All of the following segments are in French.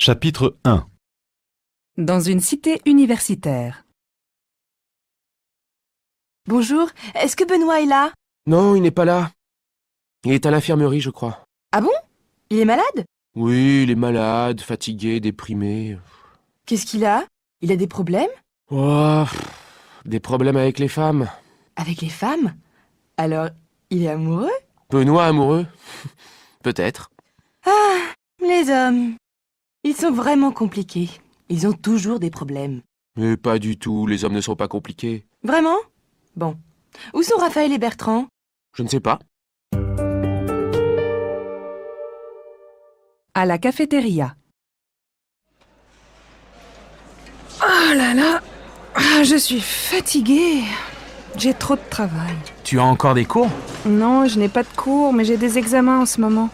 Chapitre 1. Dans une cité universitaire. Bonjour, est-ce que Benoît est là? Non, il n'est pas là. Il est à l'infirmerie, je crois. Ah bon? Il est malade? Oui, il est malade, fatigué, déprimé. Qu'est-ce qu'il a? Il a des problèmes? Oh, des problèmes avec les femmes. Avec les femmes? Alors, il est amoureux? Benoît amoureux? Peut-être. Ah, les hommes. Ils sont vraiment compliqués. Ils ont toujours des problèmes. Mais pas du tout, les hommes ne sont pas compliqués. Vraiment? Bon. Où sont Raphaël et Bertrand? Je ne sais pas. À la cafétéria. Oh là là, je suis fatiguée. J'ai trop de travail. Tu as encore des cours? Non, je n'ai pas de cours, mais j'ai des examens en ce moment.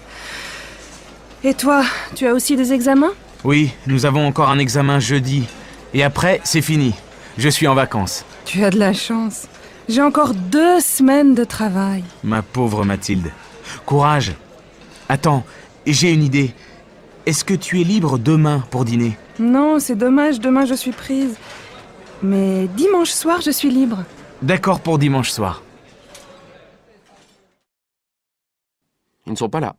Et toi, tu as aussi des examens? Oui, nous avons encore un examen jeudi. Et après, c'est fini. Je suis en vacances. Tu as de la chance. J'ai encore 2 semaines de travail. Ma pauvre Mathilde. Courage. Attends, j'ai une idée. Est-ce que tu es libre demain pour dîner? Non, c'est dommage, demain je suis prise. Mais dimanche soir, je suis libre. D'accord pour dimanche soir. Ils ne sont pas là.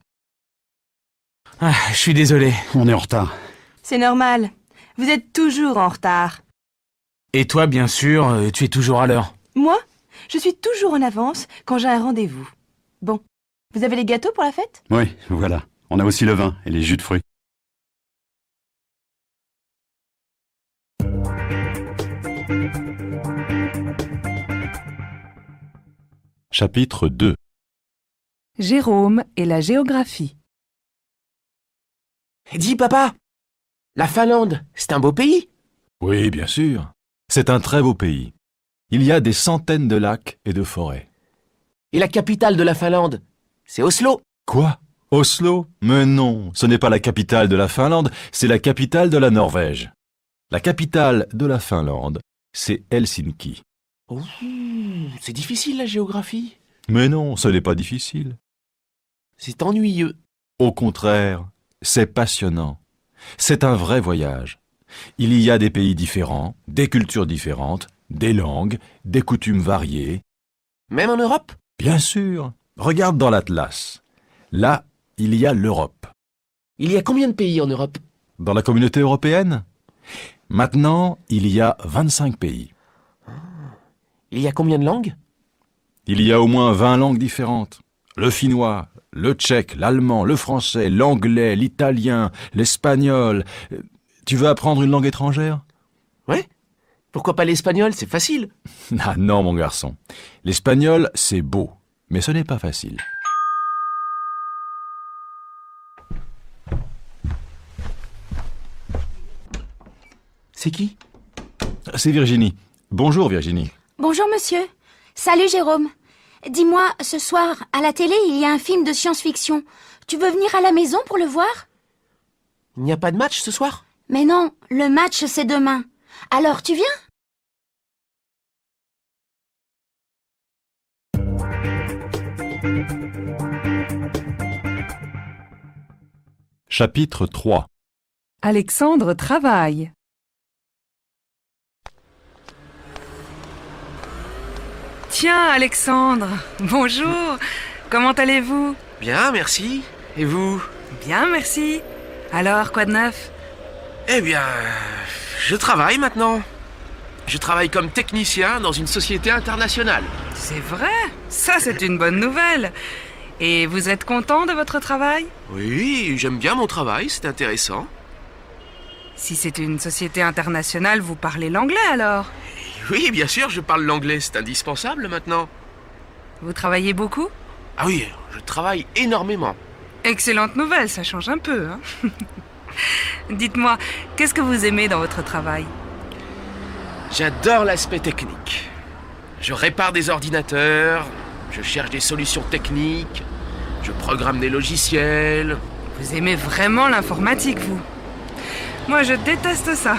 Ah, je suis désolé. On est en retard. C'est normal. Vous êtes toujours en retard. Et toi, bien sûr, tu es toujours à l'heure. Moi, je suis toujours en avance quand j'ai un rendez-vous. Bon. Vous avez les gâteaux pour la fête? Oui, voilà. On a aussi le vin et les jus de fruits. Chapitre 2. Jérôme et la géographie. Dis, papa, la Finlande, c'est un beau pays. Oui, bien sûr. C'est un très beau pays. Il y a des centaines de lacs et de forêts. Et la capitale de la Finlande, c'est Oslo. Quoi? Oslo? Mais non, ce n'est pas la capitale de la Finlande, c'est la capitale de la Norvège. La capitale de la Finlande, c'est Helsinki. Ouh, c'est difficile la géographie. Mais non, ce n'est pas difficile. C'est ennuyeux. Au contraire, c'est passionnant. C'est un vrai voyage. Il y a des pays différents, des cultures différentes, des langues, des coutumes variées. Même en Europe? Bien sûr, regarde dans l'Atlas. Là, il y a l'Europe. Il y a combien de pays en Europe? Dans la communauté européenne? Maintenant, il y a 25 pays. Il y a combien de langues? Il y a au moins 20 langues différentes. Le finnois, le tchèque, l'allemand, le français, l'anglais, l'italien, l'espagnol. Tu veux apprendre une langue étrangère? Ouais. Pourquoi pas l'espagnol? C'est facile. Ah non, mon garçon. L'espagnol, c'est beau, mais ce n'est pas facile. C'est qui? C'est Virginie. Bonjour, Virginie. Bonjour monsieur. Salut Jérôme. Dis-moi, ce soir, à la télé, il y a un film de science-fiction. Tu veux venir à la maison pour le voir? Il n'y a pas de match ce soir? Mais non, le match c'est demain. Alors tu viens? Chapitre 3. Alexandre travaille. Tiens, Alexandre, bonjour. Comment allez-vous? Bien, merci. Et vous? Bien, merci. Alors, quoi de neuf? Eh bien, je travaille maintenant. Je travaille comme technicien dans une société internationale. C'est vrai? Ça, c'est une bonne nouvelle. Et vous êtes content de votre travail? Oui, j'aime bien mon travail, c'est intéressant. Si c'est une société internationale, vous parlez l'anglais alors? Oui, bien sûr, je parle l'anglais, c'est indispensable maintenant. Vous travaillez beaucoup? Ah oui, je travaille énormément. Excellente nouvelle, ça change un peu, hein. Dites-moi, qu'est-ce que vous aimez dans votre travail? J'adore l'aspect technique. Je répare des ordinateurs, je cherche des solutions techniques, je programme des logiciels. Vous aimez vraiment l'informatique, vous? Moi, je déteste ça.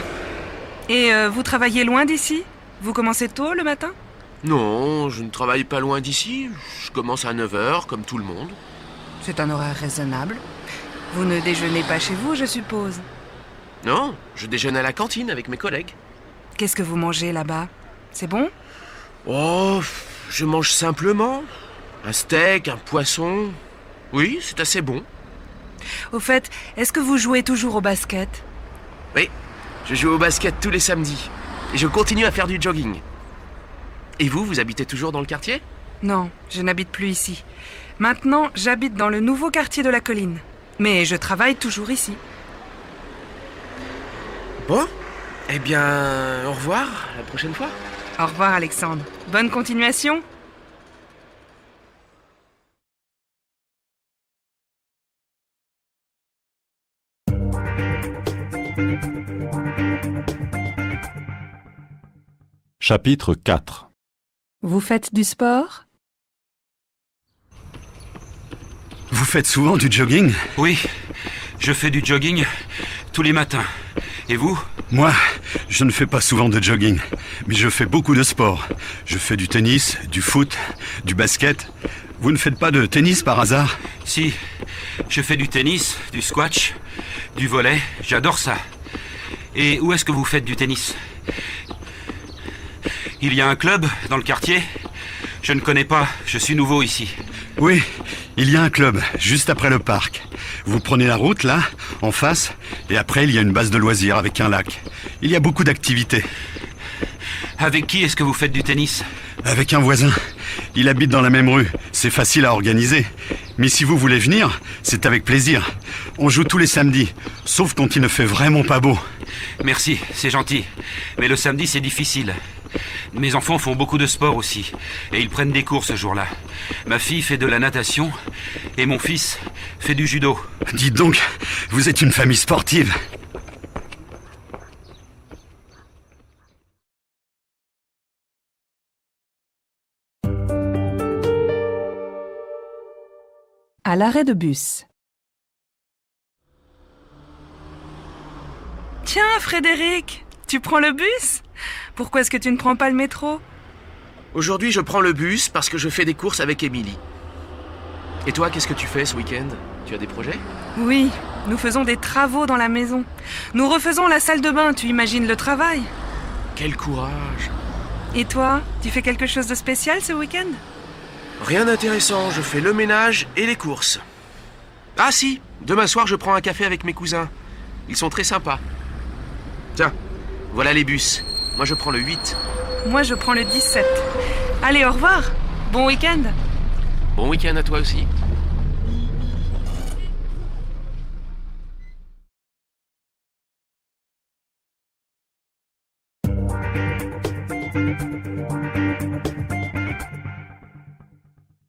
Et vous travaillez loin d'ici? Vous commencez tôt le matin? Non, je ne travaille pas loin d'ici. Je commence à 9h, comme tout le monde. C'est un horaire raisonnable. Vous ne déjeunez pas chez vous, je suppose? Non, je déjeune à la cantine avec mes collègues. Qu'est-ce que vous mangez là-bas? C'est bon? Oh, je mange simplement. Un steak, un poisson. Oui, c'est assez bon. Au fait, est-ce que vous jouez toujours au basket? Oui, je joue au basket tous les samedis. Et je continue à faire du jogging. Et vous habitez toujours dans le quartier? Non, je n'habite plus ici. Maintenant, j'habite dans le nouveau quartier de la colline. Mais je travaille toujours ici. Bon, eh bien, au revoir, la prochaine fois. Au revoir, Alexandre. Bonne continuation. Chapitre 4. Vous faites du sport? Vous faites souvent du jogging? Oui, je fais du jogging tous les matins. Et vous? Moi, je ne fais pas souvent de jogging, mais je fais beaucoup de sport. Je fais du tennis, du foot, du basket. Vous ne faites pas de tennis par hasard? Si, je fais du tennis, du squash, du volley, j'adore ça. Et où est-ce que vous faites du tennis? Il y a un club dans le quartier? Je ne connais pas, je suis nouveau ici. Oui, il y a un club, juste après le parc. Vous prenez la route, là, en face, et après il y a une base de loisirs avec un lac. Il y a beaucoup d'activités. Avec qui est-ce que vous faites du tennis? Avec un voisin. Il habite dans la même rue, c'est facile à organiser. Mais si vous voulez venir, c'est avec plaisir. On joue tous les samedis, sauf quand il ne fait vraiment pas beau. Merci, c'est gentil. Mais le samedi, c'est difficile. Mes enfants font beaucoup de sport aussi, et ils prennent des cours ce jour-là. Ma fille fait de la natation, et mon fils fait du judo. Dites donc, vous êtes une famille sportive. À l'arrêt de bus. Tiens, Frédéric, tu prends le bus? Pourquoi est-ce que tu ne prends pas le métro? Aujourd'hui, je prends le bus parce que je fais des courses avec Émilie. Et toi, qu'est-ce que tu fais ce week-end? Tu as des projets? Oui, nous faisons des travaux dans la maison. Nous refaisons la salle de bain, tu imagines le travail? Quel courage! Et toi, tu fais quelque chose de spécial ce week-end? Rien d'intéressant, je fais le ménage et les courses. Ah si, demain soir, je prends un café avec mes cousins. Ils sont très sympas. Tiens, voilà les bus. Moi, je prends le 8. Moi, je prends le 17. Allez, au revoir. Bon week-end. Bon week-end à toi aussi.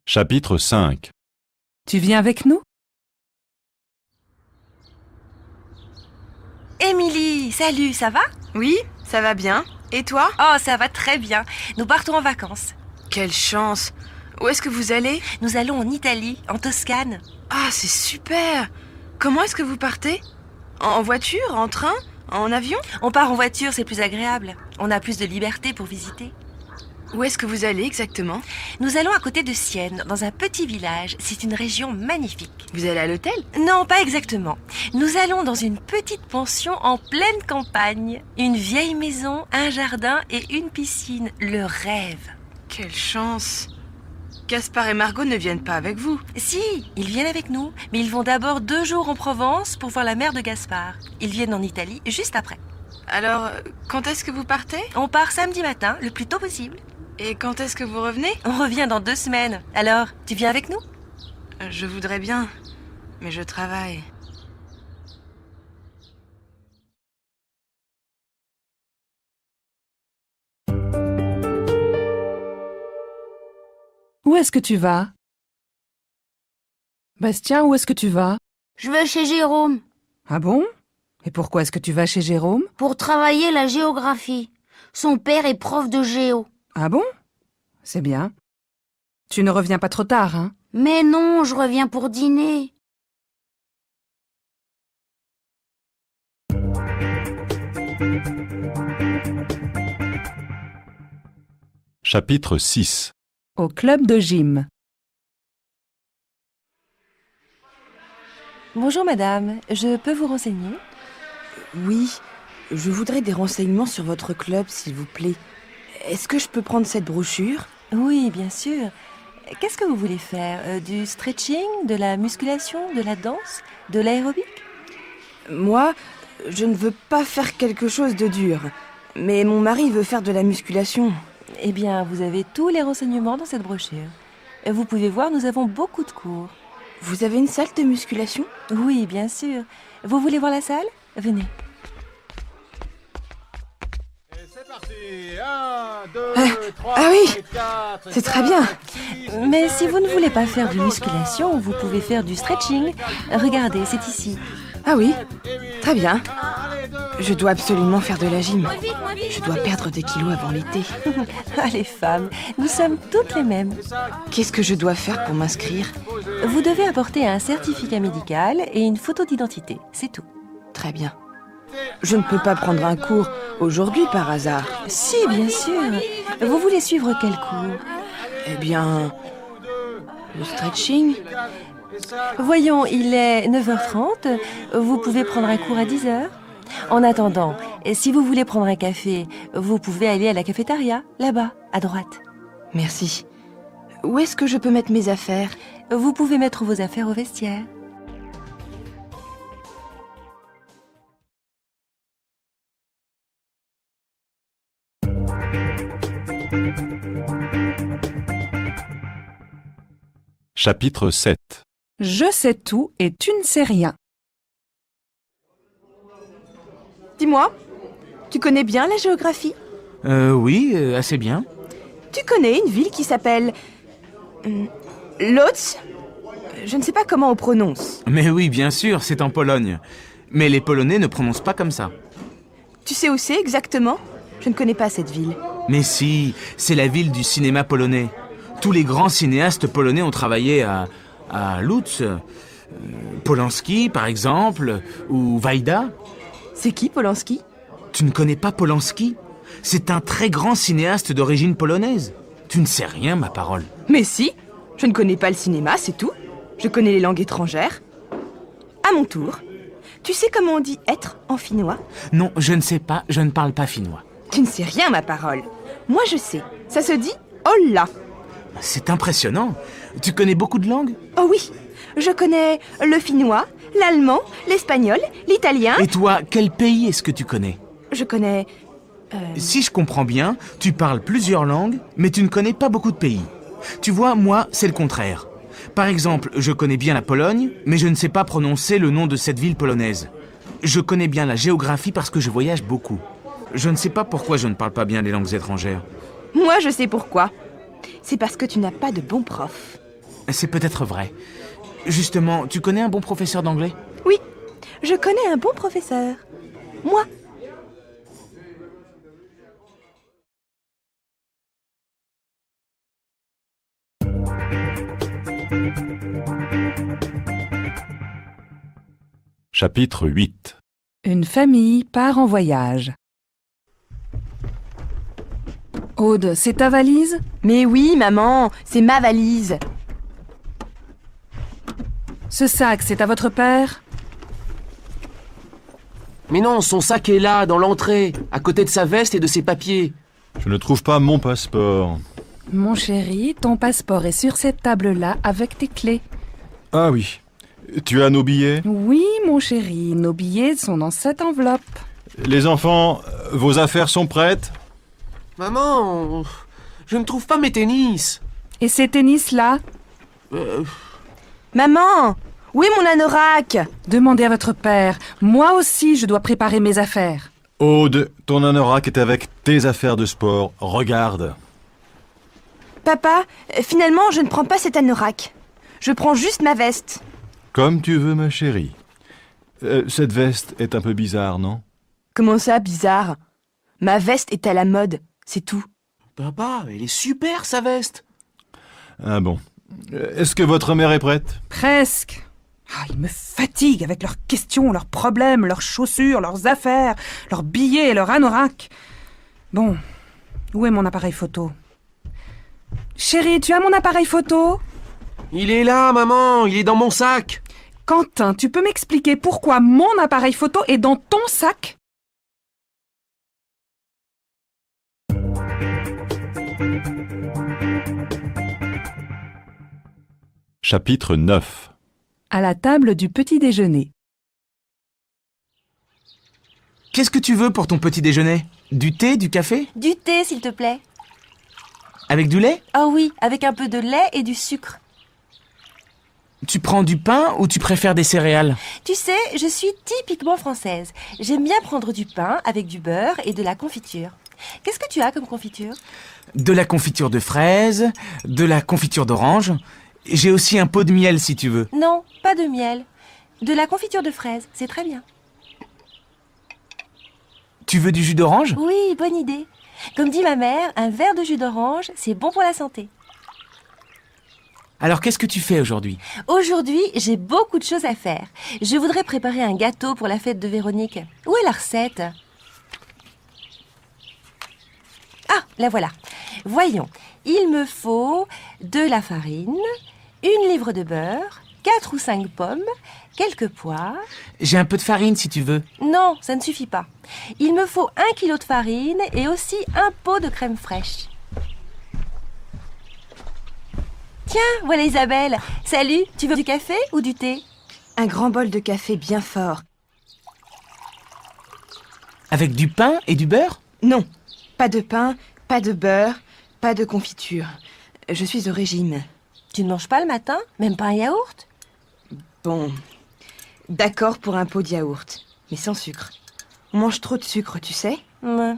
Chapitre 5. Tu viens avec nous? Émilie, salut, ça va? Oui, ça va bien. Et toi? Oh, ça va très bien. Nous partons en vacances. Quelle chance. Où est-ce que vous allez? Nous allons en Italie, en Toscane. Ah, c'est super. Comment est-ce que vous partez? En voiture? En train? En avion? On part en voiture, c'est plus agréable. On a plus de liberté pour visiter. Où est-ce que vous allez exactement? Nous allons à côté de Sienne, dans un petit village. C'est une région magnifique. Vous allez à l'hôtel? Non, pas exactement. Nous allons dans une petite pension en pleine campagne. Une vieille maison, un jardin et une piscine. Le rêve. Quelle chance. Gaspard et Margot ne viennent pas avec vous? Si, ils viennent avec nous. Mais ils vont d'abord 2 jours en Provence pour voir la mère de Gaspard. Ils viennent en Italie juste après. Alors, quand est-ce que vous partez? On part samedi matin, le plus tôt possible. Et quand est-ce que vous revenez? On revient dans 2 semaines. Alors, tu viens avec nous? Je voudrais bien, mais je travaille. Où est-ce que tu vas? Bastien, où est-ce que tu vas? Je vais chez Jérôme Ah bon? Et pourquoi est-ce que tu vas chez Jérôme? pour travailler la géographie. Son père est prof de géo. Ah bon? C'est bien. Tu ne reviens pas trop tard, hein? Mais non, je reviens pour dîner. Chapitre 6. Au club de gym. Bonjour madame, je peux vous renseigner? Oui, je voudrais des renseignements sur votre club, s'il vous plaît. Est-ce que je peux prendre cette brochure? Oui, bien sûr. Qu'est-ce que vous voulez faire? Du stretching, de la musculation, de la danse, de l'aérobic? Moi, je ne veux pas faire quelque chose de dur. Mais mon mari veut faire de la musculation. Eh bien, vous avez tous les renseignements dans cette brochure. Vous pouvez voir, nous avons beaucoup de cours. Vous avez une salle de musculation? Oui, bien sûr. Vous voulez voir la salle? Venez. C'est parti. 1, 2, 3, ah oui, 4, c'est très bien. Mais si vous ne voulez pas faire de musculation, vous pouvez faire du stretching. Regardez, c'est ici. Ah oui, très bien. Je dois absolument faire de la gym. Je dois perdre des kilos avant l'été. Ah, les femmes, nous sommes toutes les mêmes. Qu'est-ce que je dois faire pour m'inscrire? Vous devez apporter un certificat médical et une photo d'identité, c'est tout. Très bien. Je ne peux pas prendre un cours aujourd'hui par hasard. Si, bien sûr. Vous voulez suivre quel cours? Eh bien, le stretching. Voyons, il est 9h30. Vous pouvez prendre un cours à 10h. En attendant, si vous voulez prendre un café, vous pouvez aller à la cafétéria, là-bas, à droite. Merci. Où est-ce que je peux mettre mes affaires? Vous pouvez mettre vos affaires au vestiaire. Chapitre 7. Je sais tout et tu ne sais rien. Dis-moi, tu connais bien la géographie? Oui, assez bien. Tu connais une ville qui s'appelle... Łódź? Je ne sais pas comment on prononce. Mais oui, bien sûr, c'est en Pologne. Mais les Polonais ne prononcent pas comme ça. Tu sais où c'est exactement? Je ne connais pas cette ville. Mais si, c'est la ville du cinéma polonais. Tous les grands cinéastes polonais ont travaillé à Łódź. Polanski, par exemple, ou Wajda. C'est qui, Polanski? Tu ne connais pas Polanski? C'est un très grand cinéaste d'origine polonaise. Tu ne sais rien, ma parole. Mais si, je ne connais pas le cinéma, c'est tout. Je connais les langues étrangères. À mon tour, tu sais comment on dit être en finnois? Non, je ne sais pas, je ne parle pas finnois. Tu ne sais rien, ma parole. Moi, je sais. Ça se dit olla. C'est impressionnant. Tu connais beaucoup de langues? Oh oui, je connais le finnois, l'allemand, l'espagnol, l'italien. Et toi, quel pays est-ce que tu connais? Je connais... Si je comprends bien, tu parles plusieurs langues, mais tu ne connais pas beaucoup de pays. Tu vois, moi, c'est le contraire. Par exemple, je connais bien la Pologne, mais je ne sais pas prononcer le nom de cette ville polonaise. Je connais bien la géographie parce que je voyage beaucoup. Je ne sais pas pourquoi je ne parle pas bien les langues étrangères. Moi, je sais pourquoi. C'est parce que tu n'as pas de bon prof. C'est peut-être vrai. Justement, tu connais un bon professeur d'anglais? Oui, je connais un bon professeur. Moi. Chapitre 8. Une famille part en voyage. Aude, c'est ta valise? Mais oui, maman, c'est ma valise. Ce sac, c'est à votre père? Mais non, son sac est là, dans l'entrée, à côté de sa veste et de ses papiers. Je ne trouve pas mon passeport. Mon chéri, ton passeport est sur cette table-là avec tes clés. Ah oui. Tu as nos billets? Oui, mon chéri, nos billets sont dans cette enveloppe. Les enfants, vos affaires sont prêtes? Maman, je ne trouve pas mes tennis. Et ces tennis-là? Maman, où est mon anorak? Demandez à votre père. Moi aussi, je dois préparer mes affaires. Aude, ton anorak est avec tes affaires de sport. Regarde. Papa, finalement, je ne prends pas cet anorak. Je prends juste ma veste. Comme tu veux, ma chérie. Cette veste est un peu bizarre, non? Comment ça, bizarre? Ma veste est à la mode, c'est tout. Papa, elle est super, sa veste. Ah bon. Est-ce que votre mère est prête? Presque. Ah, ils me fatiguent avec leurs questions, leurs problèmes, leurs chaussures, leurs affaires, leurs billets et leurs anoraks. Bon, où est mon appareil photo? Chérie, tu as mon appareil photo? Il est là, maman, il est dans mon sac. Quentin, tu peux m'expliquer pourquoi mon appareil photo est dans ton sac? Chapitre 9. À la table du petit déjeuner. Qu'est-ce que tu veux pour ton petit déjeuner? Du thé, du café? Du thé, s'il te plaît. Avec du lait? Ah oui, avec un peu de lait et du sucre. Tu prends du pain ou tu préfères des céréales? Tu sais, je suis typiquement française. J'aime bien prendre du pain avec du beurre et de la confiture. Qu'est-ce que tu as comme confiture? De la confiture de fraises, de la confiture d'orange. J'ai aussi un pot de miel si tu veux. Non, pas de miel. De la confiture de fraises, c'est très bien. Tu veux du jus d'orange? Oui, bonne idée. Comme dit ma mère, un verre de jus d'orange, c'est bon pour la santé. Alors qu'est-ce que tu fais aujourd'hui? Aujourd'hui, j'ai beaucoup de choses à faire. Je voudrais préparer un gâteau pour la fête de Véronique. Où est la recette? Ah, la voilà. Voyons, il me faut de la farine, 1 livre de beurre, 4 ou 5 pommes, quelques pois. J'ai un peu de farine si tu veux. Non, ça ne suffit pas. Il me faut 1 kilo de farine et aussi un pot de crème fraîche. Tiens, voilà Isabelle. Salut, tu veux du café ou du thé? Un grand bol de café bien fort. Avec du pain et du beurre? Non, pas de pain, pas de beurre, pas de confiture. Je suis au régime. Tu ne manges pas le matin? Même pas un yaourt? Bon, d'accord pour un pot de yaourt, mais sans sucre. On mange trop de sucre, tu sais? Ouais.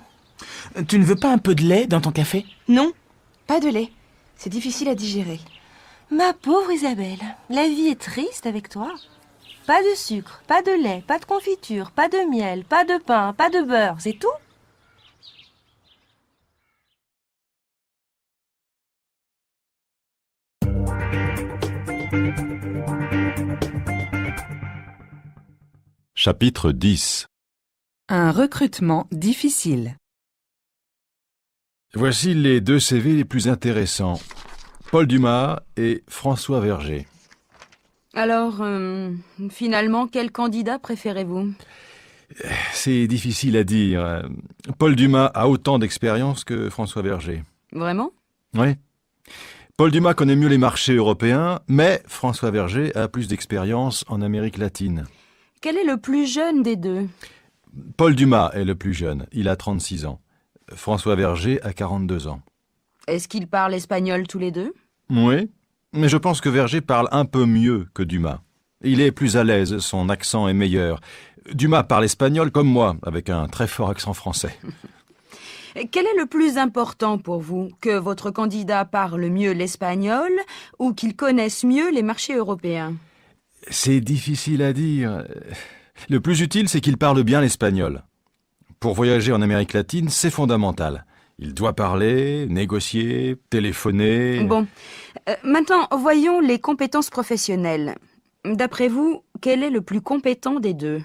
Tu ne veux pas un peu de lait dans ton café? Non, pas de lait. C'est difficile à digérer. Ma pauvre Isabelle, la vie est triste avec toi. Pas de sucre, pas de lait, pas de confiture, pas de miel, pas de pain, pas de beurre, c'est tout? Chapitre 10. Un recrutement difficile. Voici les 2 CV les plus intéressants. Paul Dumas et François Verger. Alors, finalement, quel candidat préférez-vous? C'est difficile à dire. Paul Dumas a autant d'expérience que François Verger. Vraiment? Oui. Paul Dumas connaît mieux les marchés européens, mais François Verger a plus d'expérience en Amérique latine. Quel est le plus jeune des deux? Paul Dumas est le plus jeune, il a 36 ans. François Verger a 42 ans. Est-ce qu'ils parlent espagnol tous les deux? Oui, mais je pense que Verger parle un peu mieux que Dumas. Il est plus à l'aise, son accent est meilleur. Dumas parle espagnol comme moi, avec un très fort accent français. Quel est le plus important pour vous? Que votre candidat parle mieux l'espagnol ou qu'il connaisse mieux les marchés européens? C'est difficile à dire. Le plus utile, c'est qu'il parle bien l'espagnol. Pour voyager en Amérique latine, c'est fondamental. Il doit parler, négocier, téléphoner... Bon. Maintenant, voyons les compétences professionnelles. D'après vous, quel est le plus compétent des deux?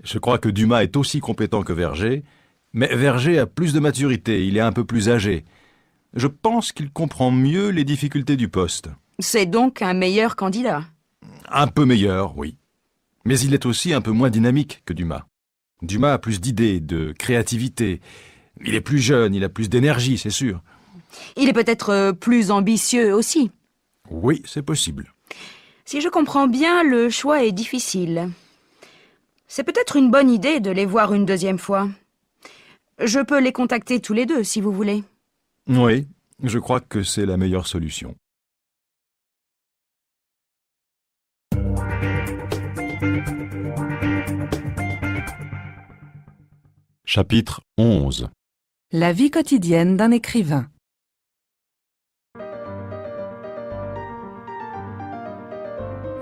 Je crois que Dumas est aussi compétent que Verger, mais Verger a plus de maturité, il est un peu plus âgé. Je pense qu'il comprend mieux les difficultés du poste. C'est donc un meilleur candidat? Un peu meilleur, oui. Mais il est aussi un peu moins dynamique que Dumas. Dumas a plus d'idées, de créativité. Il est plus jeune, il a plus d'énergie, c'est sûr. Il est peut-être plus ambitieux aussi. Oui, c'est possible. Si je comprends bien, le choix est difficile. C'est peut-être une bonne idée de les voir une deuxième fois. Je peux les contacter tous les deux, si vous voulez. Oui, je crois que c'est la meilleure solution. Chapitre 11. La vie quotidienne d'un écrivain.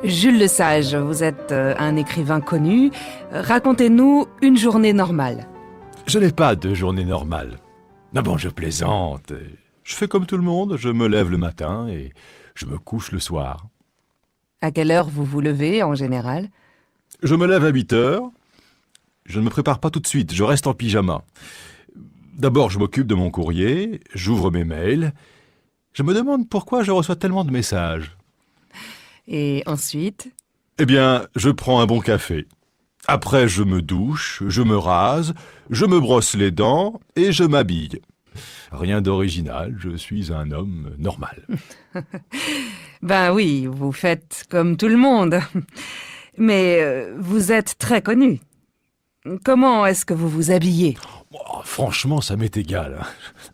Jules Lesage, vous êtes un écrivain connu. Racontez-nous une journée normale. Je n'ai pas de journée normale. Ah bon, je plaisante. Je fais comme tout le monde, je me lève le matin et je me couche le soir. À quelle heure vous vous levez en général? Je me lève à 8 heures. Je ne me prépare pas tout de suite, je reste en pyjama. D'abord, je m'occupe de mon courrier, j'ouvre mes mails. Je me demande pourquoi je reçois tellement de messages. Et ensuite? Eh bien, je prends un bon café. Après, je me douche, je me rase, je me brosse les dents et je m'habille. Rien d'original, je suis un homme normal. Ben oui, vous faites comme tout le monde. Mais vous êtes très connu. Comment est-ce que vous vous habillez? Oh, franchement, ça m'est égal.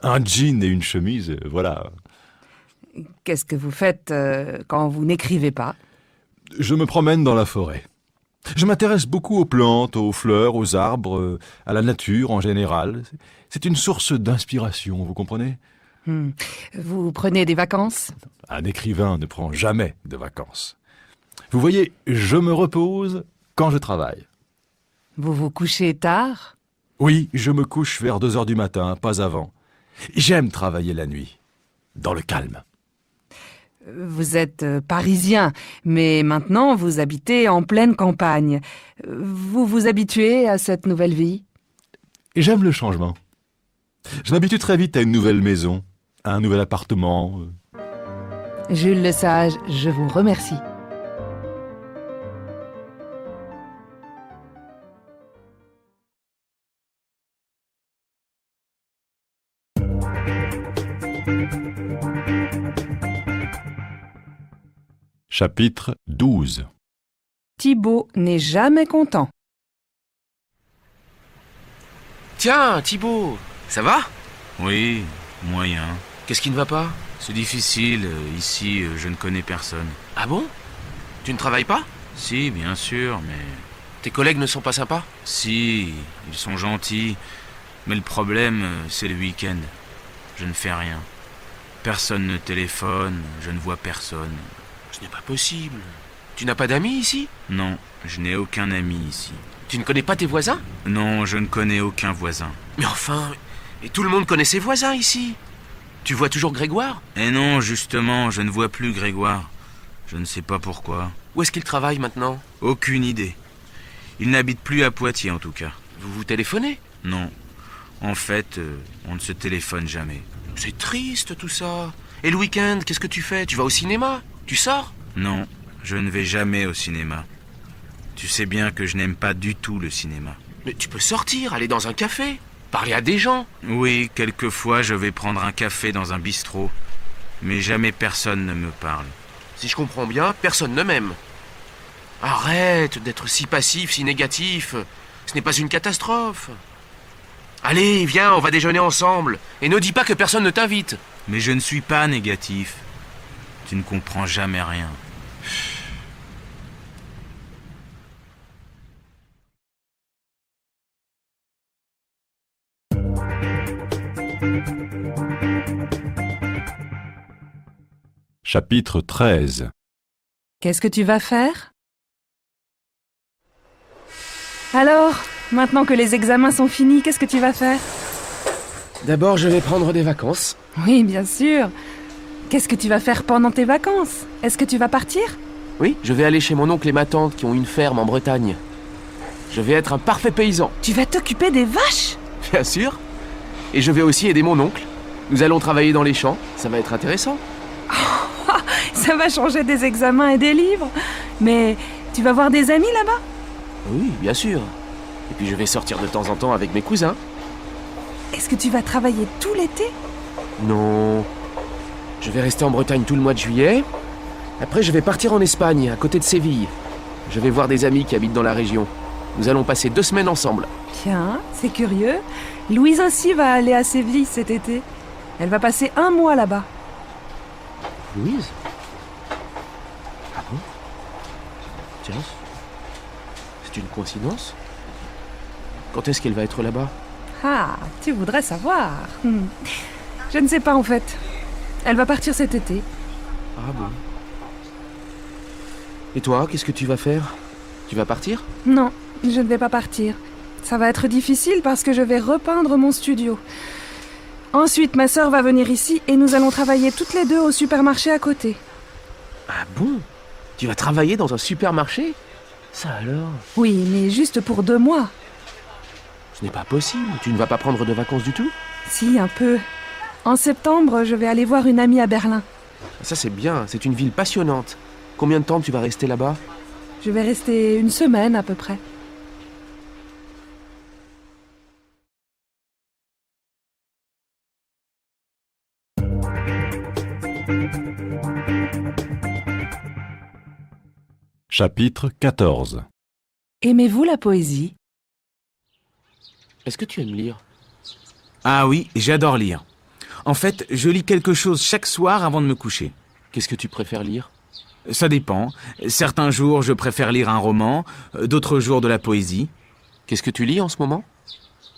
Un jean et une chemise, voilà. Qu'est-ce que vous faites quand vous n'écrivez pas? Je me promène dans la forêt. Je m'intéresse beaucoup aux plantes, aux fleurs, aux arbres, à la nature en général. C'est une source d'inspiration, vous comprenez? Vous prenez des vacances? Un écrivain ne prend jamais de vacances. Vous voyez, je me repose quand je travaille. Vous vous couchez tard? Oui, je me couche vers 2 heures du matin, pas avant. J'aime travailler la nuit, dans le calme. Vous êtes parisien, mais maintenant vous habitez en pleine campagne. Vous vous habituez à cette nouvelle vie? J'aime le changement. Je m'habitue très vite à une nouvelle maison, à un nouvel appartement. Jules Lesage, je vous remercie. Chapitre 12. Thibaut n'est jamais content. Tiens, Thibaut, ça va? Oui, moyen. Qu'est-ce qui ne va pas? C'est difficile, ici je ne connais personne. Ah bon? Tu ne travailles pas? Si, bien sûr, mais... Tes collègues ne sont pas sympas? Si, ils sont gentils, mais le problème, c'est le week-end. Je ne fais rien. Personne ne téléphone, je ne vois personne. Ce n'est pas possible. Tu n'as pas d'amis ici? Non, je n'ai aucun ami ici. Tu ne connais pas tes voisins? Non, je ne connais aucun voisin. Mais enfin, et tout le monde connaît ses voisins ici. Tu vois toujours Grégoire? Eh non, justement, je ne vois plus Grégoire. Je ne sais pas pourquoi. Où est-ce qu'il travaille maintenant? Aucune idée. Il n'habite plus à Poitiers en tout cas. Vous vous téléphonez? Non. En fait, on ne se téléphone jamais. C'est triste tout ça. Et le week-end, qu'est-ce que tu fais? Tu vas au cinéma? Tu sors? Non, je ne vais jamais au cinéma. Tu sais bien que je n'aime pas du tout le cinéma. Mais tu peux sortir, aller dans un café, parler à des gens. Oui, quelquefois je vais prendre un café dans un bistrot. Mais jamais personne ne me parle. Si je comprends bien, personne ne m'aime. Arrête d'être si passif, si négatif. Ce n'est pas une catastrophe. Allez, viens, on va déjeuner ensemble. Et ne dis pas que personne ne t'invite. Mais je ne suis pas négatif. Tu ne comprends jamais rien. Chapitre 13. Qu'est-ce que tu vas faire? Alors, maintenant que les examens sont finis, qu'est-ce que tu vas faire? D'abord, je vais prendre des vacances. Oui, bien sûr. Qu'est-ce que tu vas faire pendant tes vacances? Est-ce que tu vas partir? Oui, je vais aller chez mon oncle et ma tante qui ont une ferme en Bretagne. Je vais être un parfait paysan. Tu vas t'occuper des vaches? Bien sûr. Et je vais aussi aider mon oncle. Nous allons travailler dans les champs. Ça va être intéressant. Ça va changer des examens et des livres. Mais tu vas voir des amis là-bas? Oui, bien sûr. Et puis je vais sortir de temps en temps avec mes cousins. Est-ce que tu vas travailler tout l'été? Non. Je vais rester en Bretagne tout le mois de juillet. Après, je vais partir en Espagne, à côté de Séville. Je vais voir des amis qui habitent dans la région. Nous allons passer 2 semaines ensemble. Tiens, c'est curieux. Louise aussi va aller à Séville cet été. Elle va passer 1 mois là-bas. Louise? Ah bon? Tiens, c'est une coïncidence. Quand est-ce qu'elle va être là-bas? Ah, tu voudrais savoir. Je ne sais pas en fait. Elle va partir cet été. Ah bon? Et toi, qu'est-ce que tu vas faire? Tu vas partir? Non, je ne vais pas partir. Ça va être difficile parce que je vais repeindre mon studio. Ensuite, ma sœur va venir ici et nous allons travailler toutes les deux au supermarché à côté. Ah bon? Tu vas travailler dans un supermarché? Ça alors? Oui, mais juste pour 2 mois. Ce n'est pas possible. Tu ne vas pas prendre de vacances du tout? Si, un peu. En septembre, je vais aller voir une amie à Berlin. Ça c'est bien, c'est une ville passionnante. Combien de temps tu vas rester là-bas? Je vais rester une semaine à peu près. Chapitre 14. Aimez-vous la poésie? Est-ce que tu aimes lire? Ah oui, j'adore lire. En fait, je lis quelque chose chaque soir avant de me coucher. Qu'est-ce que tu préfères lire? Ça dépend. Certains jours, je préfère lire un roman, d'autres jours de la poésie. Qu'est-ce que tu lis en ce moment?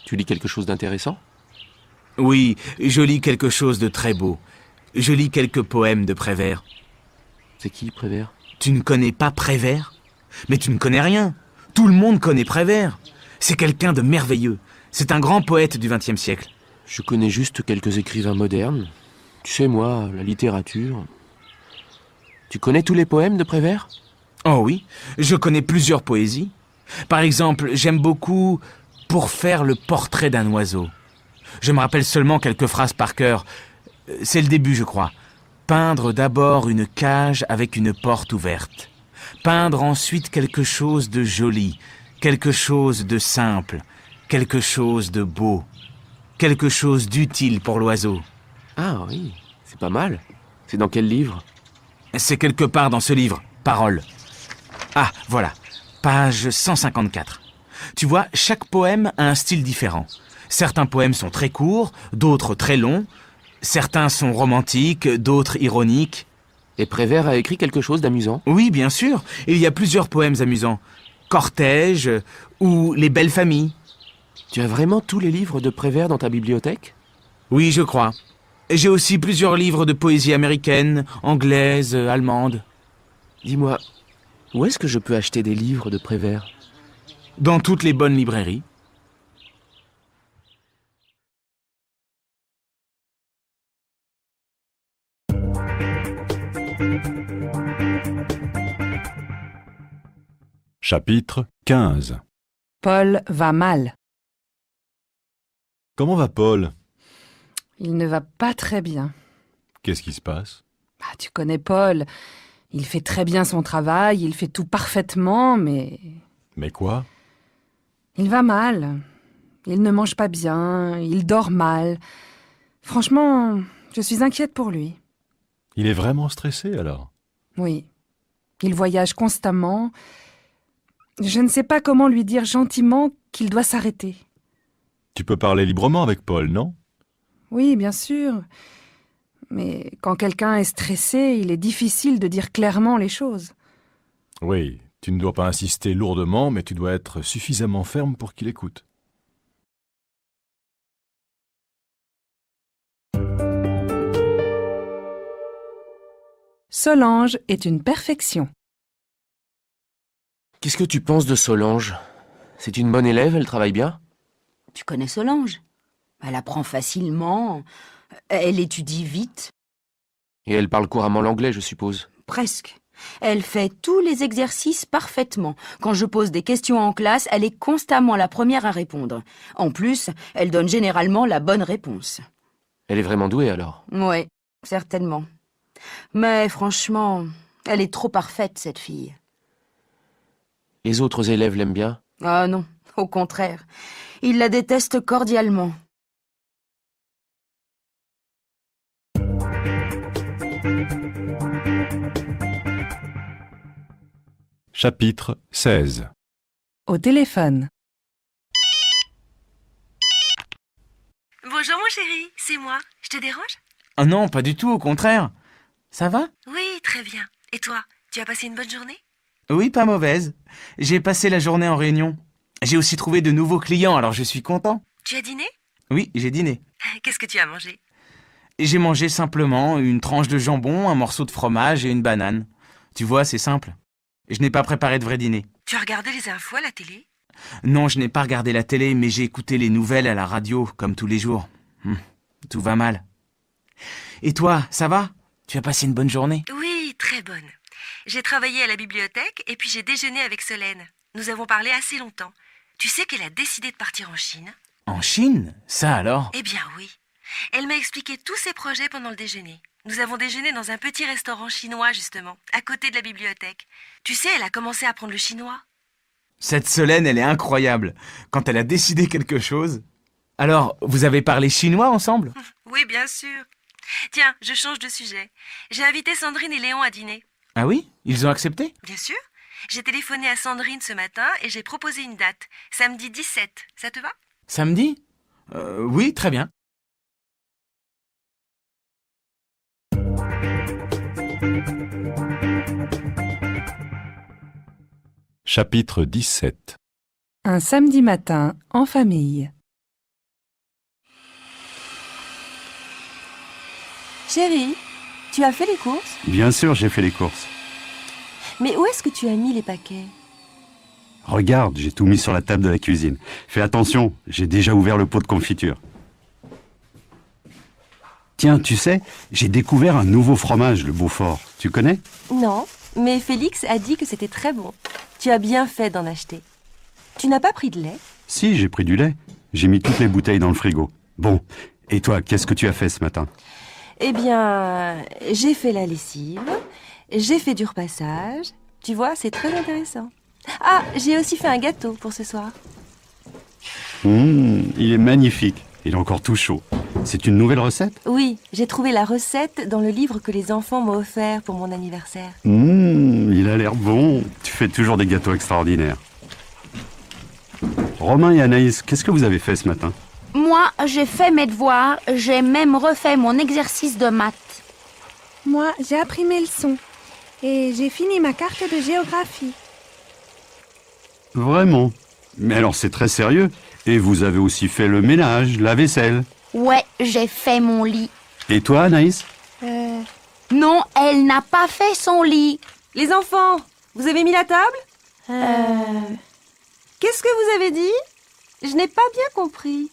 Tu lis quelque chose d'intéressant? Oui, je lis quelque chose de très beau. Je lis quelques poèmes de Prévert. C'est qui, Prévert? Tu ne connais pas Prévert? Mais tu ne connais rien. Tout le monde connaît Prévert. C'est quelqu'un de merveilleux. C'est un grand poète du XXe siècle. Je connais juste quelques écrivains modernes. Tu sais, moi, la littérature... Tu connais tous les poèmes de Prévert? Oh oui, je connais plusieurs poésies. Par exemple, j'aime beaucoup « Pour faire le portrait d'un oiseau ». Je me rappelle seulement quelques phrases par cœur. C'est le début, je crois. Peindre d'abord une cage avec une porte ouverte. Peindre ensuite quelque chose de joli, quelque chose de simple, quelque chose de beau, quelque chose d'utile pour l'oiseau. Ah oui, c'est pas mal. C'est dans quel livre? C'est quelque part dans ce livre, Paroles. Ah, voilà, page 154. Tu vois, chaque poème a un style différent. Certains poèmes sont très courts, d'autres très longs. Certains sont romantiques, d'autres ironiques. Et Prévert a écrit quelque chose d'amusant? Oui, bien sûr. Il y a plusieurs poèmes amusants. Cortège ou Les belles familles. Tu as vraiment tous les livres de Prévert dans ta bibliothèque? Oui, je crois. J'ai aussi plusieurs livres de poésie américaine, anglaise, allemande. Dis-moi, où est-ce que je peux acheter des livres de Prévert? Dans toutes les bonnes librairies. Chapitre 15. Paul va mal. Comment va Paul? Il ne va pas très bien. Qu'est-ce qui se passe? Ah, tu connais Paul. Il fait très bien son travail, il fait tout parfaitement, mais... Mais quoi? Il va mal. Il ne mange pas bien, il dort mal. Franchement, je suis inquiète pour lui. Il est vraiment stressé alors? Oui. Il voyage constamment. Je ne sais pas comment lui dire gentiment qu'il doit s'arrêter. Tu peux parler librement avec Paul, non? Oui, bien sûr. Mais quand quelqu'un est stressé, il est difficile de dire clairement les choses. Oui, tu ne dois pas insister lourdement, mais tu dois être suffisamment ferme pour qu'il écoute. Solange est une perfection. Qu'est-ce que tu penses de Solange? C'est une bonne élève, elle travaille bien? Tu connais Solange? Elle apprend facilement, elle étudie vite. Et elle parle couramment l'anglais, je suppose. Presque. Elle fait tous les exercices parfaitement. Quand je pose des questions en classe, elle est constamment la première à répondre. En plus, elle donne généralement la bonne réponse. Elle est vraiment douée alors? Oui, certainement. Mais franchement, elle est trop parfaite, cette fille. Les autres élèves l'aiment bien? Ah non, au contraire. Ils la détestent cordialement. Chapitre 16. Au téléphone. Bonjour mon chéri, c'est moi. Je te dérange? Ah non, pas du tout, au contraire. Ça va? Oui, très bien. Et toi, tu as passé une bonne journée? Oui, pas mauvaise. J'ai passé la journée en réunion. J'ai aussi trouvé de nouveaux clients, alors je suis content. Tu as dîné? Oui, j'ai dîné. Qu'est-ce que tu as mangé? J'ai mangé simplement une tranche de jambon, un morceau de fromage et une banane. Tu vois, c'est simple. Je n'ai pas préparé de vrai dîner. Tu as regardé les infos à la télé? Non, je n'ai pas regardé la télé, mais j'ai écouté les nouvelles à la radio, comme tous les jours. Tout va mal. Et toi, ça va? Tu as passé une bonne journée? Oui, très bonne. J'ai travaillé à la bibliothèque et puis j'ai déjeuné avec Solène. Nous avons parlé assez longtemps. Tu sais qu'elle a décidé de partir en Chine? En Chine? Ça alors? Eh bien oui. Elle m'a expliqué tous ses projets pendant le déjeuner. Nous avons déjeuné dans un petit restaurant chinois, justement, à côté de la bibliothèque. Tu sais, elle a commencé à apprendre le chinois. Cette Solène, elle est incroyable. Quand elle a décidé quelque chose... Alors, vous avez parlé chinois ensemble? Oui, bien sûr. Tiens, je change de sujet. J'ai invité Sandrine et Léon à dîner. Ah oui? Ils ont accepté? Bien sûr. J'ai téléphoné à Sandrine ce matin et j'ai proposé une date. Samedi 17. Ça te va? Samedi? Oui, très bien. Chapitre 17. Un samedi matin, en famille. Chérie, tu as fait les courses? Bien sûr, j'ai fait les courses. Mais où est-ce que tu as mis les paquets? Regarde, j'ai tout mis sur la table de la cuisine. Fais attention, j'ai déjà ouvert le pot de confiture. Tiens, tu sais, j'ai découvert un nouveau fromage, le Beaufort. Tu connais? Non, mais Félix a dit que c'était très bon. Tu as bien fait d'en acheter. Tu n'as pas pris de lait? Si, j'ai pris du lait. J'ai mis toutes les bouteilles dans le frigo. Bon, et toi, qu'est-ce que tu as fait ce matin? Eh bien, j'ai fait la lessive, j'ai fait du repassage. Tu vois, c'est très intéressant. Ah, j'ai aussi fait un gâteau pour ce soir. Il est magnifique. Il est encore tout chaud. C'est une nouvelle recette? Oui, j'ai trouvé la recette dans le livre que les enfants m'ont offert pour mon anniversaire. Il a l'air bon. Tu fais toujours des gâteaux extraordinaires. Romain et Anaïs, qu'est-ce que vous avez fait ce matin? Moi, j'ai fait mes devoirs, j'ai même refait mon exercice de maths. Moi, j'ai appris mes leçons et j'ai fini ma carte de géographie. Vraiment? Mais alors c'est très sérieux. Et vous avez aussi fait le ménage, la vaisselle. Ouais, j'ai fait mon lit. Et toi, Anaïs? Non, elle n'a pas fait son lit. Les enfants, vous avez mis la table? Qu'est-ce que vous avez dit? Je n'ai pas bien compris.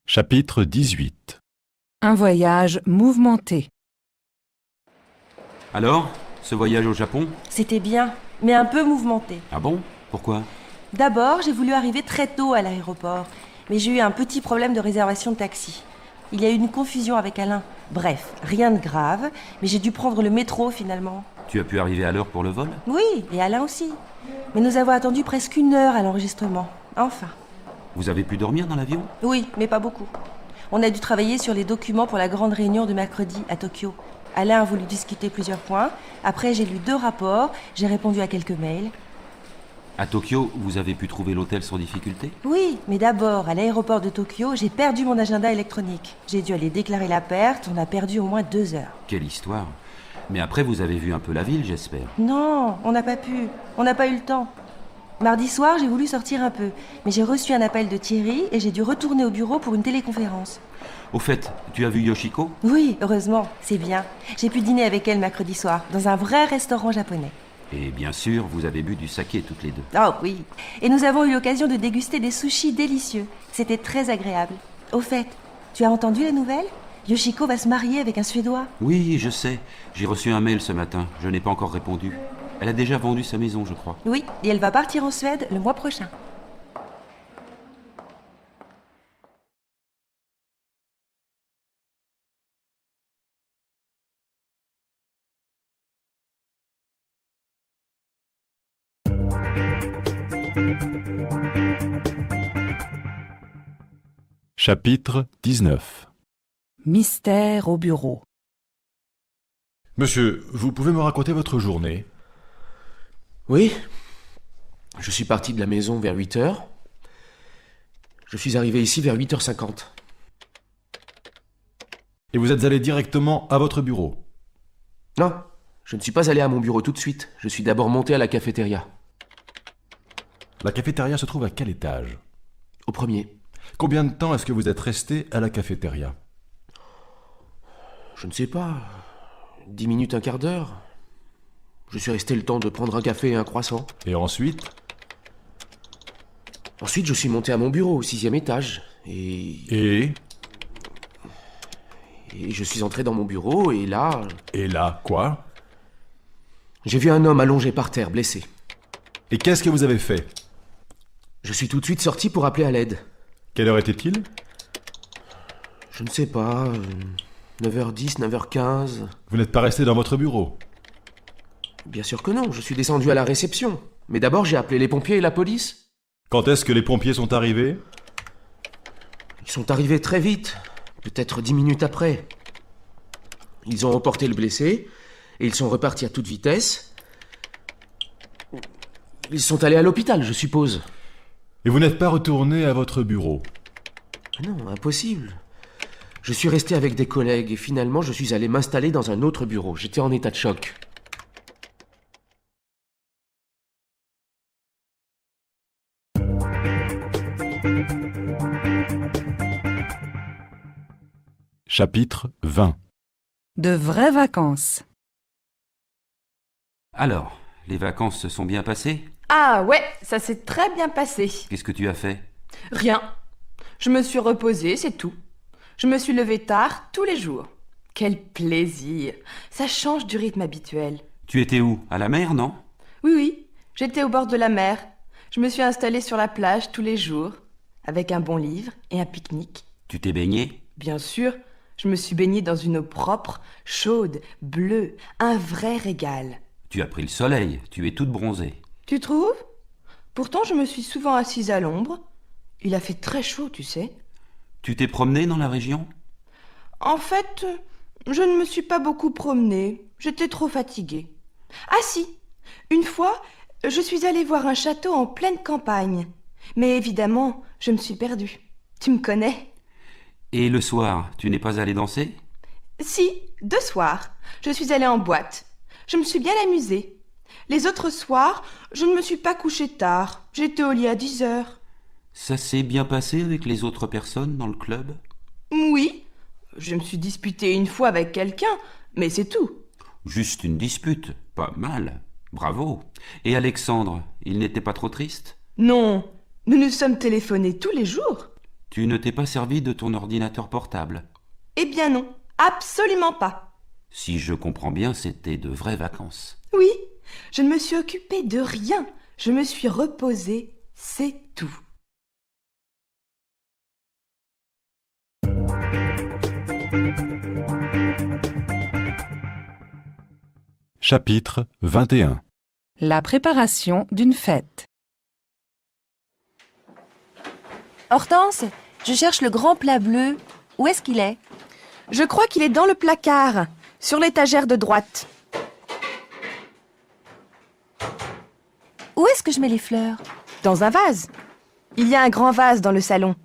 Chapitre 18. Un voyage mouvementé. Alors, ce voyage au Japon? C'était bien, mais un peu mouvementé. Ah bon? Pourquoi? D'abord, j'ai voulu arriver très tôt à l'aéroport, mais j'ai eu un petit problème de réservation de taxi. Il y a eu une confusion avec Alain. Bref, rien de grave, mais j'ai dû prendre le métro finalement. Tu as pu arriver à l'heure pour le vol? Oui, et Alain aussi. Mais nous avons attendu presque 1 heure à l'enregistrement. Enfin. Vous avez pu dormir dans l'avion? Oui, mais pas beaucoup. On a dû travailler sur les documents pour la grande réunion de mercredi à Tokyo. Alain a voulu discuter plusieurs points. Après, j'ai lu 2 rapports, j'ai répondu à quelques mails. À Tokyo, vous avez pu trouver l'hôtel sans difficulté? Oui, mais d'abord, à l'aéroport de Tokyo, j'ai perdu mon agenda électronique. J'ai dû aller déclarer la perte, on a perdu au moins 2 heures. Quelle histoire! Mais après, vous avez vu un peu la ville, j'espère. Non, on n'a pas pu. On n'a pas eu le temps. Mardi soir, j'ai voulu sortir un peu, mais j'ai reçu un appel de Thierry et j'ai dû retourner au bureau pour une téléconférence. Au fait, tu as vu Yoshiko? Oui, heureusement, c'est bien. J'ai pu dîner avec elle mercredi soir, dans un vrai restaurant japonais. Et bien sûr, vous avez bu du saké toutes les deux. Oh oui. Et nous avons eu l'occasion de déguster des sushis délicieux. C'était très agréable. Au fait, tu as entendu la nouvelle? Yoshiko va se marier avec un Suédois. Oui, je sais. J'ai reçu un mail ce matin. Je n'ai pas encore répondu. Elle a déjà vendu sa maison, je crois. Oui, et elle va partir en Suède le mois prochain. Chapitre 19. Mystère au bureau. Monsieur, vous pouvez me raconter votre journée? Oui. Je suis parti de la maison vers 8h. Je suis arrivé ici vers 8h50. Et vous êtes allé directement à votre bureau? Non, je ne suis pas allé à mon bureau tout de suite. Je suis d'abord monté à la cafétéria. La cafétéria se trouve à quel étage? Au premier. Combien de temps est-ce que vous êtes resté à la cafétéria? Je ne sais pas. 10 minutes, un quart d'heure. Je suis resté le temps de prendre un café et un croissant. Et ensuite? Ensuite, je suis monté à mon bureau au 6e étage. Et je suis entré dans mon bureau et là... Et là, quoi? J'ai vu un homme allongé par terre, blessé. Et qu'est-ce que vous avez fait? Je suis tout de suite sorti pour appeler à l'aide. Quelle heure était-il? Je ne sais pas... 9h10, 9h15... Vous n'êtes pas resté dans votre bureau? Bien sûr que non, je suis descendu à la réception. Mais d'abord, j'ai appelé les pompiers et la police. Quand est-ce que les pompiers sont arrivés? Ils sont arrivés très vite, peut-être 10 minutes après. Ils ont emporté le blessé, et ils sont repartis à toute vitesse. Ils sont allés à l'hôpital, je suppose. Et vous n'êtes pas retourné à votre bureau? Non, impossible. Je suis resté avec des collègues, et finalement, je suis allé m'installer dans un autre bureau. J'étais en état de choc. Chapitre 20. De vraies vacances. Alors, les vacances se sont bien passées? Ah ouais, ça s'est très bien passé. Qu'est-ce que tu as fait? Rien. Je me suis reposée, c'est tout. Je me suis levée tard tous les jours. Quel plaisir. Ça change du rythme habituel. Tu étais où? À la mer, non? Oui, j'étais au bord de la mer. Je me suis installée sur la plage tous les jours, avec un bon livre et un pique-nique. Tu t'es baigné? Bien sûr, je me suis baignée dans une eau propre, chaude, bleue, un vrai régal. Tu as pris le soleil, tu es toute bronzée. Tu trouves? Pourtant, je me suis souvent assise à l'ombre. Il a fait très chaud, tu sais. Tu t'es promenée dans la région? En fait, je ne me suis pas beaucoup promenée. J'étais trop fatiguée. Ah si, une fois, je suis allée voir un château en pleine campagne. Mais évidemment, je me suis perdue. Tu me connais? Et le soir, tu n'es pas allée danser? Si, 2 soirs. Je suis allée en boîte. Je me suis bien amusée. Les autres soirs, je ne me suis pas couchée tard. J'étais au lit à 10h. Ça s'est bien passé avec les autres personnes dans le club? Oui, je me suis disputée une fois avec quelqu'un, mais c'est tout. Juste une dispute, pas mal. Bravo. Et Alexandre, il n'était pas trop triste? Non, nous nous sommes téléphonés tous les jours. Tu ne t'es pas servi de ton ordinateur portable? Eh bien non, absolument pas. Si je comprends bien, c'était de vraies vacances. Oui, je ne me suis occupée de rien. Je me suis reposée, c'est tout. Chapitre 21. La préparation d'une fête. Hortense, je cherche le grand plat bleu. Où est-ce qu'il est? Je crois qu'il est dans le placard, sur l'étagère de droite. Où est-ce que je mets les fleurs? Dans un vase. Il y a un grand vase dans le salon.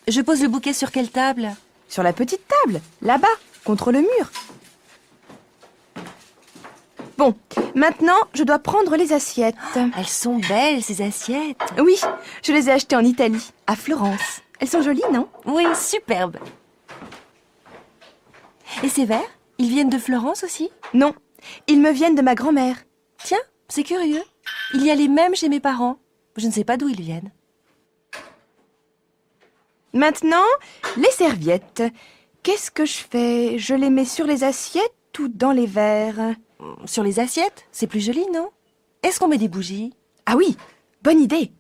Je pose le bouquet sur quelle table? Sur la petite table, là-bas, contre le mur. Bon, maintenant, je dois prendre les assiettes. Elles sont belles, ces assiettes. Oui, je les ai achetées en Italie, à Florence. Elles sont jolies, non? Oui, superbes. Et ces verres, ils viennent de Florence aussi? Non, ils me viennent de ma grand-mère. Tiens, c'est curieux. Il y a les mêmes chez mes parents. Je ne sais pas d'où ils viennent. Maintenant, les serviettes. Qu'est-ce que je fais? Je les mets sur les assiettes ou dans les verres? Sur les assiettes? C'est plus joli, non? Est-ce qu'on met des bougies? Ah oui, bonne idée.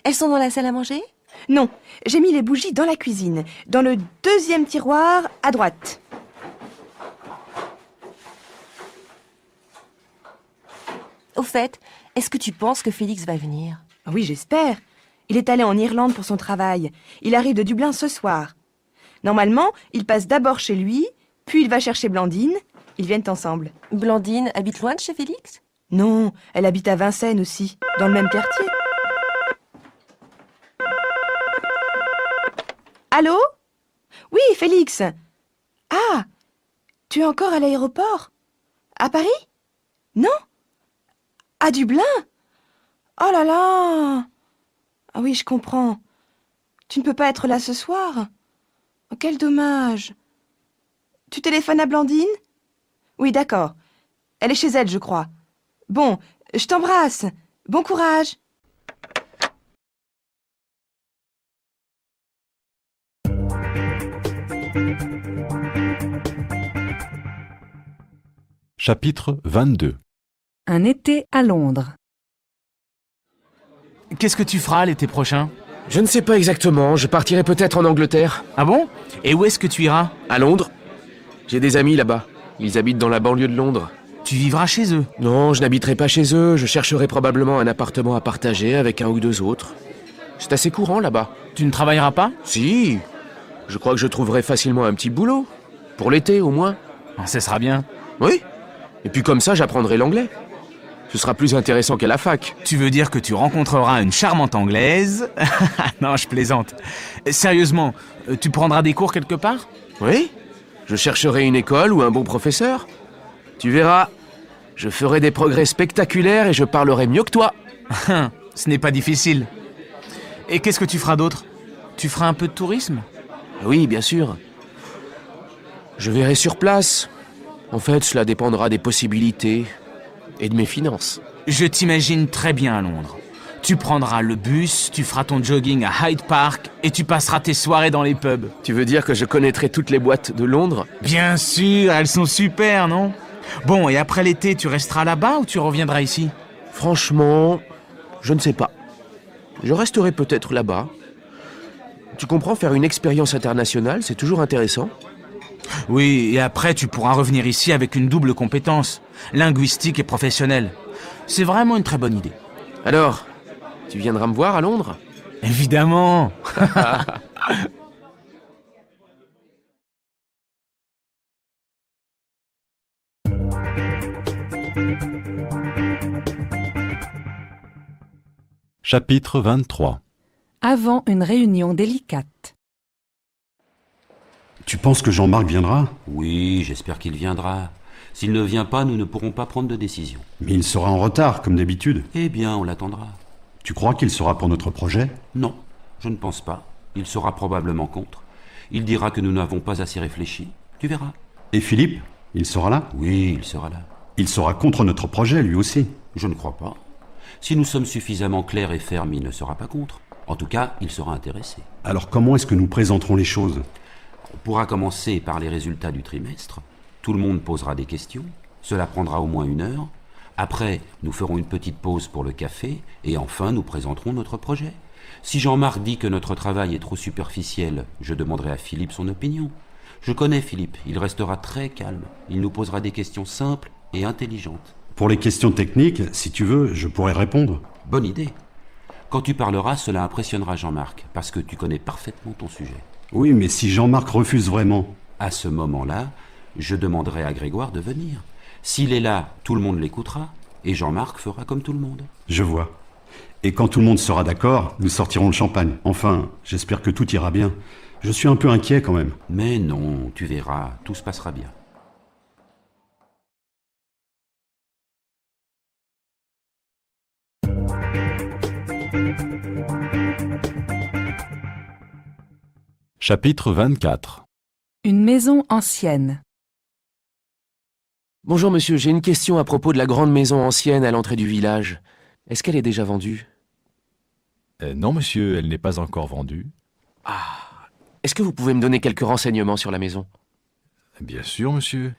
Elles sont dans la salle à manger? Non, j'ai mis les bougies dans la cuisine, dans le 2e tiroir à droite. Au fait, est-ce que tu penses que Félix va venir? Oui, j'espère. Il est allé en Irlande pour son travail. Il arrive de Dublin ce soir. Normalement, il passe d'abord chez lui, puis il va chercher Blandine. Ils viennent ensemble. Blandine habite loin de chez Félix? Non, elle habite à Vincennes aussi, dans le même quartier. Allô? Oui, Félix. Ah, tu es encore à l'aéroport? À Paris? Non? À Dublin? Oh là là! Ah oui, je comprends. Tu ne peux pas être là ce soir? Oh, quel dommage. Tu téléphones à Blandine? Oui, d'accord. Elle est chez elle, je crois. Bon, je t'embrasse. Bon courage. Chapitre 22. Un été à Londres. Qu'est-ce que tu feras l'été prochain? Je ne sais pas exactement, je partirai peut-être en Angleterre. Ah bon? Et où est-ce que tu iras? À Londres. J'ai des amis là-bas. Ils habitent dans la banlieue de Londres. Tu vivras chez eux? Non, je n'habiterai pas chez eux, je chercherai probablement un appartement à partager avec un ou deux autres. C'est assez courant là-bas. Tu ne travailleras pas? Si, je crois que je trouverai facilement un petit boulot. Pour l'été au moins. Ça sera bien. Oui. Et puis comme ça, j'apprendrai l'anglais. Ce sera plus intéressant qu'à la fac. Tu veux dire que tu rencontreras une charmante Anglaise? Non, je plaisante. Sérieusement, tu prendras des cours quelque part? Oui. Je chercherai une école ou un bon professeur. Tu verras, je ferai des progrès spectaculaires et je parlerai mieux que toi. Ce n'est pas difficile. Et qu'est-ce que tu feras d'autre? Tu feras un peu de tourisme? Oui, bien sûr. Je verrai sur place. En fait, cela dépendra des possibilités et de mes finances. Je t'imagine très bien à Londres. Tu prendras le bus, tu feras ton jogging à Hyde Park et tu passeras tes soirées dans les pubs. Tu veux dire que je connaîtrai toutes les boîtes de Londres? Bien sûr, elles sont super, non? Bon, et après l'été, tu resteras là-bas ou tu reviendras ici? Franchement, je ne sais pas. Je resterai peut-être là-bas. Tu comprends, faire une expérience internationale, c'est toujours intéressant. Oui, et après, tu pourras revenir ici avec une double compétence, linguistique et professionnelle. C'est vraiment une très bonne idée. Alors, tu viendras me voir à Londres? Évidemment. Chapitre 23. Avant une réunion délicate. Tu penses que Jean-Marc viendra? Oui, j'espère qu'il viendra. S'il ne vient pas, nous ne pourrons pas prendre de décision. Mais il sera en retard, comme d'habitude. Eh bien, on l'attendra. Tu crois qu'il sera pour notre projet? Non, je ne pense pas. Il sera probablement contre. Il dira que nous n'avons pas assez réfléchi. Tu verras. Et Philippe? Il sera là? Oui, il sera là. Il sera contre notre projet, lui aussi. Je ne crois pas. Si nous sommes suffisamment clairs et fermes, il ne sera pas contre. En tout cas, il sera intéressé. Alors comment est-ce que nous présenterons les choses? On pourra commencer par les résultats du trimestre. Tout le monde posera des questions. Cela prendra au moins 1 heure. Après, nous ferons une petite pause pour le café. Et enfin, nous présenterons notre projet. Si Jean-Marc dit que notre travail est trop superficiel, je demanderai à Philippe son opinion. Je connais Philippe, il restera très calme. Il nous posera des questions simples et intelligentes. Pour les questions techniques, si tu veux, je pourrais répondre. Bonne idée. Quand tu parleras, cela impressionnera Jean-Marc, parce que tu connais parfaitement ton sujet. Oui, mais si Jean-Marc refuse vraiment? À ce moment-là, je demanderai à Grégoire de venir. S'il est là, tout le monde l'écoutera, et Jean-Marc fera comme tout le monde. Je vois. Et quand tout le monde sera d'accord, nous sortirons le champagne. Enfin, j'espère que tout ira bien. Je suis un peu inquiet quand même. Mais non, tu verras, tout se passera bien. Chapitre 24. Une maison ancienne. Bonjour monsieur, j'ai une question à propos de la grande maison ancienne à l'entrée du village. Est-ce qu'elle est déjà vendue? Non, monsieur, elle n'est pas encore vendue. Est-ce que vous pouvez me donner quelques renseignements sur la maison? Bien sûr, monsieur.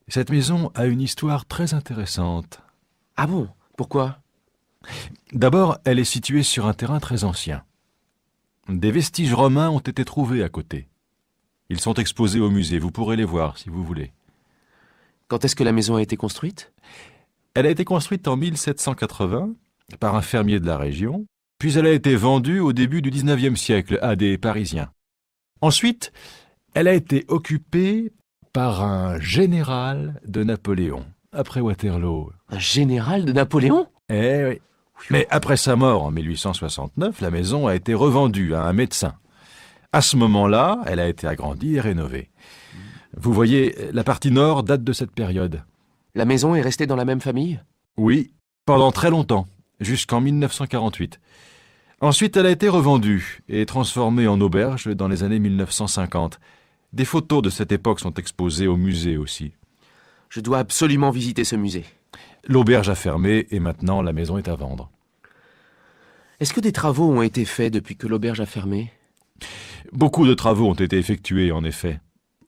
Cette maison a une histoire très intéressante. Ah bon? Pourquoi? D'abord, elle est située sur un terrain très ancien. Des vestiges romains ont été trouvés à côté. Ils sont exposés au musée, vous pourrez les voir si vous voulez. Quand est-ce que la maison a été construite? Elle a été construite en 1780 par un fermier de la région, puis elle a été vendue au début du XIXe siècle à des Parisiens. Ensuite, elle a été occupée par un général de Napoléon, après Waterloo. Un général de Napoléon? Eh oui. Mais après sa mort en 1869, la maison a été revendue à un médecin. À ce moment-là, elle a été agrandie et rénovée. Vous voyez, la partie nord date de cette période. La maison est restée dans la même famille? Oui, pendant très longtemps, jusqu'en 1948. Ensuite, elle a été revendue et transformée en auberge dans les années 1950. Des photos de cette époque sont exposées au musée aussi. Je dois absolument visiter ce musée. L'auberge a fermé et maintenant la maison est à vendre. Est-ce que des travaux ont été faits depuis que l'auberge a fermé? Beaucoup de travaux ont été effectués, en effet.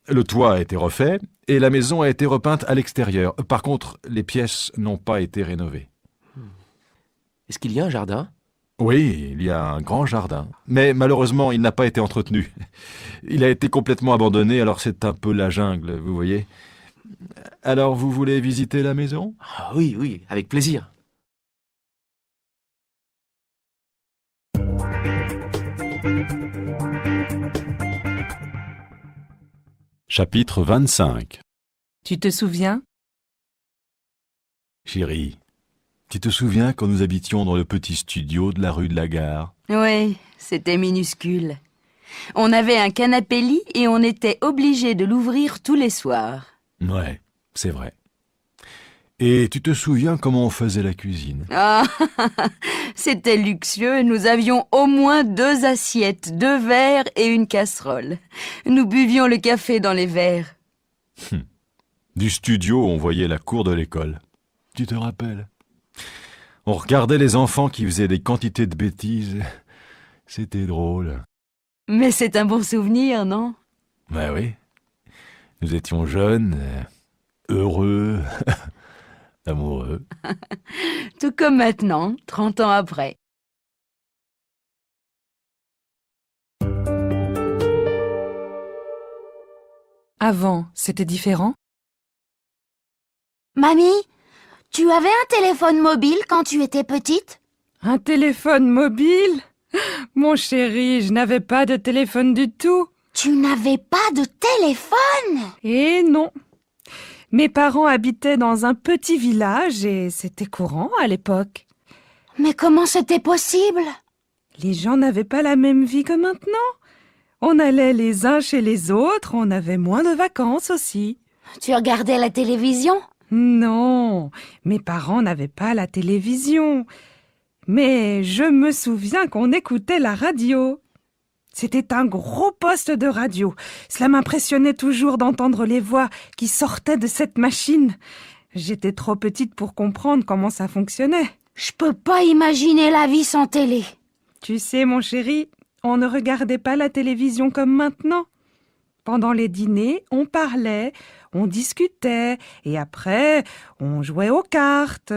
Le toit a été refait et la maison a été repeinte à l'extérieur. Par contre, les pièces n'ont pas été rénovées. Est-ce qu'il y a un jardin? Oui, il y a un grand jardin. Mais malheureusement, il n'a pas été entretenu. Il a été complètement abandonné, alors c'est un peu la jungle, vous voyez. Alors, vous voulez visiter la maison? Ah oui, oui, avec plaisir. Chapitre 25. Tu te souviens? Chérie, tu te souviens quand nous habitions dans le petit studio de la rue de la Gare? Oui, c'était minuscule. On avait un canapé lit et on était obligé de l'ouvrir tous les soirs. Ouais, c'est vrai. Et tu te souviens comment on faisait la cuisine? Ah, c'était luxueux. Nous avions au moins 2 assiettes, 2 verres et une casserole. Nous buvions le café dans les verres. Du studio, on voyait la cour de l'école. Tu te rappelles? On regardait les enfants qui faisaient des quantités de bêtises. C'était drôle. Mais c'est un bon souvenir, non? Ben oui. Nous étions jeunes, heureux, amoureux. Tout comme maintenant, 30 ans après. Avant, c'était différent? Mamie, tu avais un téléphone mobile quand tu étais petite? Un téléphone mobile? Mon chéri, je n'avais pas de téléphone du tout. Tu n'avais pas de téléphone? Eh non. Mes parents habitaient dans un petit village et c'était courant à l'époque. Mais comment c'était possible? Les gens n'avaient pas la même vie que maintenant. On allait les uns chez les autres, on avait moins de vacances aussi. Tu regardais la télévision? Non, mes parents n'avaient pas la télévision. Mais je me souviens qu'on écoutait la radio. C'était un gros poste de radio. Cela m'impressionnait toujours d'entendre les voix qui sortaient de cette machine. J'étais trop petite pour comprendre comment ça fonctionnait. Je peux pas imaginer la vie sans télé. Tu sais, mon chéri, on ne regardait pas la télévision comme maintenant. Pendant les dîners, on parlait, on discutait, et après, on jouait aux cartes,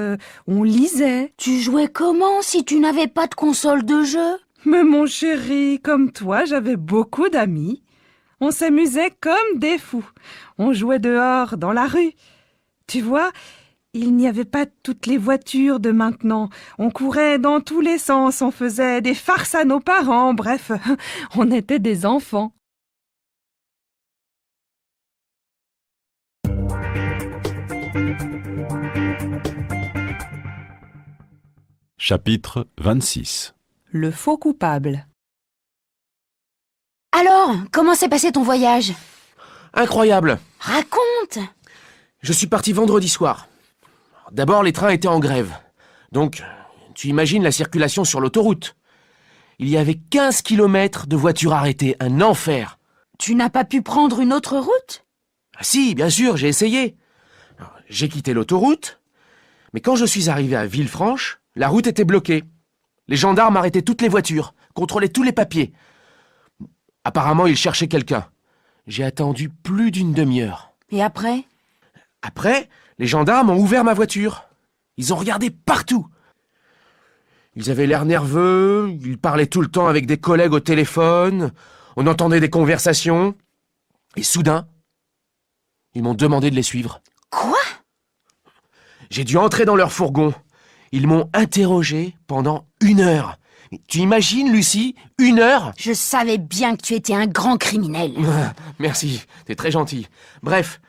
on lisait. Tu jouais comment si tu n'avais pas de console de jeu? Mais mon chéri, comme toi, j'avais beaucoup d'amis. On s'amusait comme des fous. On jouait dehors, dans la rue. Tu vois, il n'y avait pas toutes les voitures de maintenant. On courait dans tous les sens, on faisait des farces à nos parents, bref, on était des enfants. Chapitre 26. Le faux coupable. Alors, comment s'est passé ton voyage? Incroyable! Raconte! Je suis parti vendredi soir. D'abord, les trains étaient en grève. Donc, tu imagines la circulation sur l'autoroute. Il y avait 15 kilomètres de voitures arrêtées, un enfer. Tu n'as pas pu prendre une autre route? Ah si, bien sûr, j'ai essayé. Alors, j'ai quitté l'autoroute, mais quand je suis arrivé à Villefranche, la route était bloquée. Les gendarmes arrêtaient toutes les voitures, contrôlaient tous les papiers. Apparemment, ils cherchaient quelqu'un. J'ai attendu plus d'une demi-heure. Et après? Après, les gendarmes ont ouvert ma voiture. Ils ont regardé partout. Ils avaient l'air nerveux, ils parlaient tout le temps avec des collègues au téléphone, on entendait des conversations. Et soudain, ils m'ont demandé de les suivre. Quoi? J'ai dû entrer dans leur fourgon. Ils m'ont interrogé pendant 1 heure. Tu imagines, Lucie, 1 heure? Je savais bien que tu étais un grand criminel. Merci, t'es très gentil. Bref,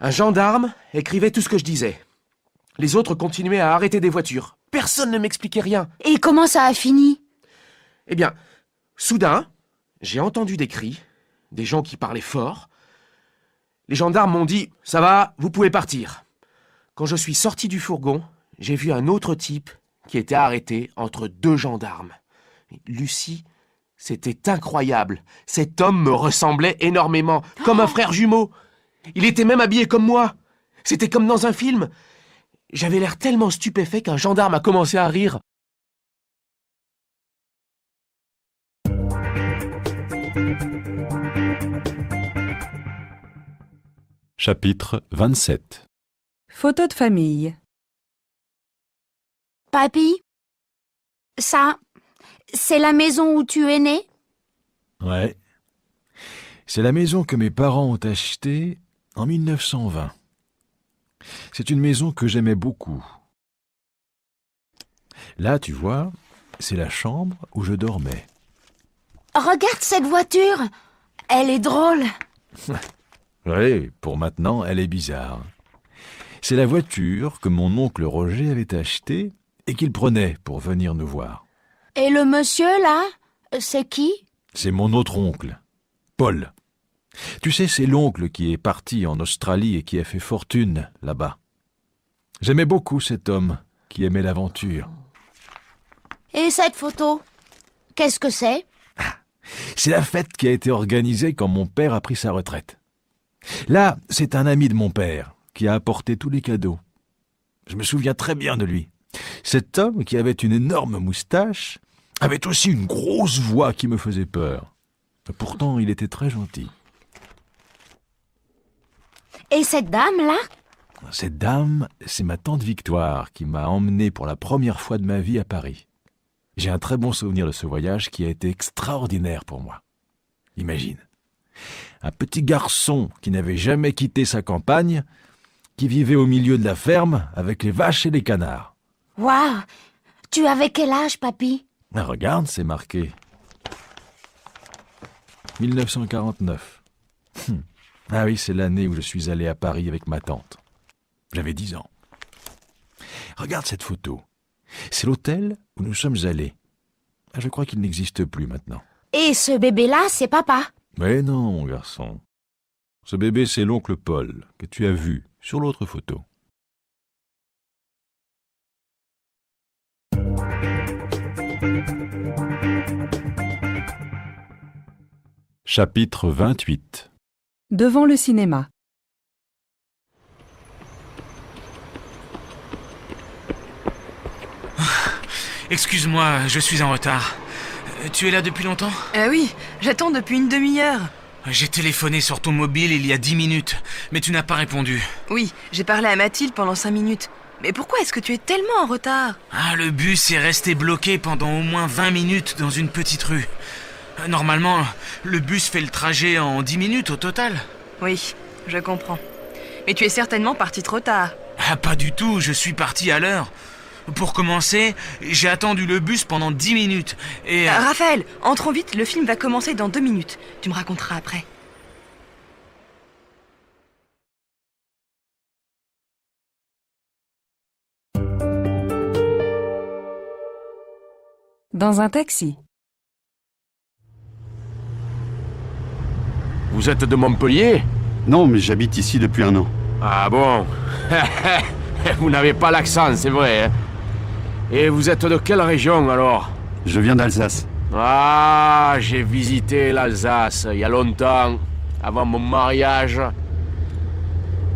un gendarme écrivait tout ce que je disais. Les autres continuaient à arrêter des voitures. Personne ne m'expliquait rien. Et comment ça a fini? Eh bien, soudain, j'ai entendu des cris, des gens qui parlaient fort. Les gendarmes m'ont dit « Ça va, vous pouvez partir ». Quand je suis sorti du fourgon, j'ai vu un autre type qui était arrêté entre 2 gendarmes. Lucie, c'était incroyable. Cet homme me ressemblait énormément, comme un frère jumeau. Il était même habillé comme moi. C'était comme dans un film. J'avais l'air tellement stupéfait qu'un gendarme a commencé à rire. Chapitre 27. Photo de famille. Papy, ça, c'est la maison où tu es né? Ouais. C'est la maison que mes parents ont achetée en 1920. C'est une maison que j'aimais beaucoup. Là, tu vois, c'est la chambre où je dormais. Regarde cette voiture. Elle est drôle. Oui, pour maintenant, elle est bizarre. C'est la voiture que mon oncle Roger avait achetée et qu'il prenait pour venir nous voir. Et le monsieur, là, c'est qui? C'est mon autre oncle, Paul. Tu sais, c'est l'oncle qui est parti en Australie et qui a fait fortune là-bas. J'aimais beaucoup cet homme qui aimait l'aventure. Et cette photo, qu'est-ce que c'est? C'est la fête qui a été organisée quand mon père a pris sa retraite. Là, c'est un ami de mon père qui a apporté tous les cadeaux. Je me souviens très bien de lui. Cet homme, qui avait une énorme moustache, avait aussi une grosse voix qui me faisait peur. Pourtant, il était très gentil. Et cette dame-là? Cette dame, c'est ma tante Victoire qui m'a emmené pour la première fois de ma vie à Paris. J'ai un très bon souvenir de ce voyage qui a été extraordinaire pour moi. Imagine, un petit garçon qui n'avait jamais quitté sa campagne, qui vivait au milieu de la ferme avec les vaches et les canards. Waouh! Tu avais quel âge, papy? Ah, regarde, c'est marqué. 1949. Ah oui, c'est l'année où je suis allé à Paris avec ma tante. J'avais 10 ans. Regarde cette photo. C'est l'hôtel où nous sommes allés. Ah, je crois qu'il n'existe plus maintenant. Et ce bébé-là, c'est papa? Mais non, mon garçon. Ce bébé, c'est l'oncle Paul, que tu as vu sur l'autre photo. Chapitre 28. Devant le cinéma. Excuse-moi, je suis en retard. Tu es là depuis longtemps? Oui, j'attends depuis une demi-heure. J'ai téléphoné sur ton mobile il y a 10 minutes, mais tu n'as pas répondu. Oui, j'ai parlé à Mathilde pendant 5 minutes. Mais pourquoi est-ce que tu es tellement en retard? Ah, le bus est resté bloqué pendant au moins 20 minutes dans une petite rue. Normalement, le bus fait le trajet en 10 minutes au total. Oui, je comprends. Mais tu es certainement parti trop tard. Ah, pas du tout, je suis parti à l'heure. Pour commencer, j'ai attendu le bus pendant 10 minutes et... Raphaël, entrons vite, le film va commencer dans 2 minutes. Tu me raconteras après. Dans un taxi. Vous êtes de Montpellier? Non, mais j'habite ici depuis 1 an. Ah bon? Vous n'avez pas l'accent, c'est vrai, hein? Et vous êtes de quelle région, alors? Je viens d'Alsace. Ah, j'ai visité l'Alsace il y a longtemps, avant mon mariage.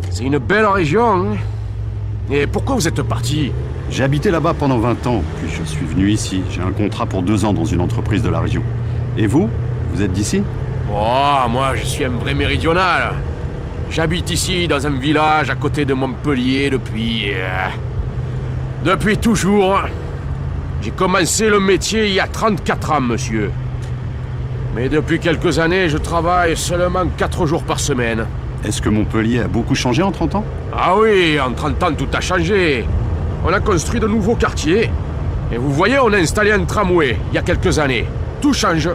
C'est une belle région, hein? Et pourquoi vous êtes parti? J'ai habité là-bas pendant 20 ans, puis je suis venu ici. J'ai un contrat pour 2 ans dans une entreprise de la région. Et vous? Vous êtes d'ici? Oh, moi, je suis un vrai méridional. J'habite ici, dans un village à côté de Montpellier depuis toujours. J'ai commencé le métier il y a 34 ans, monsieur. Mais depuis quelques années, je travaille seulement 4 jours par semaine. Est-ce que Montpellier a beaucoup changé en 30 ans? Ah oui, en 30 ans, tout a changé. On a construit de nouveaux quartiers. Et vous voyez, on a installé un tramway il y a quelques années. Tout change.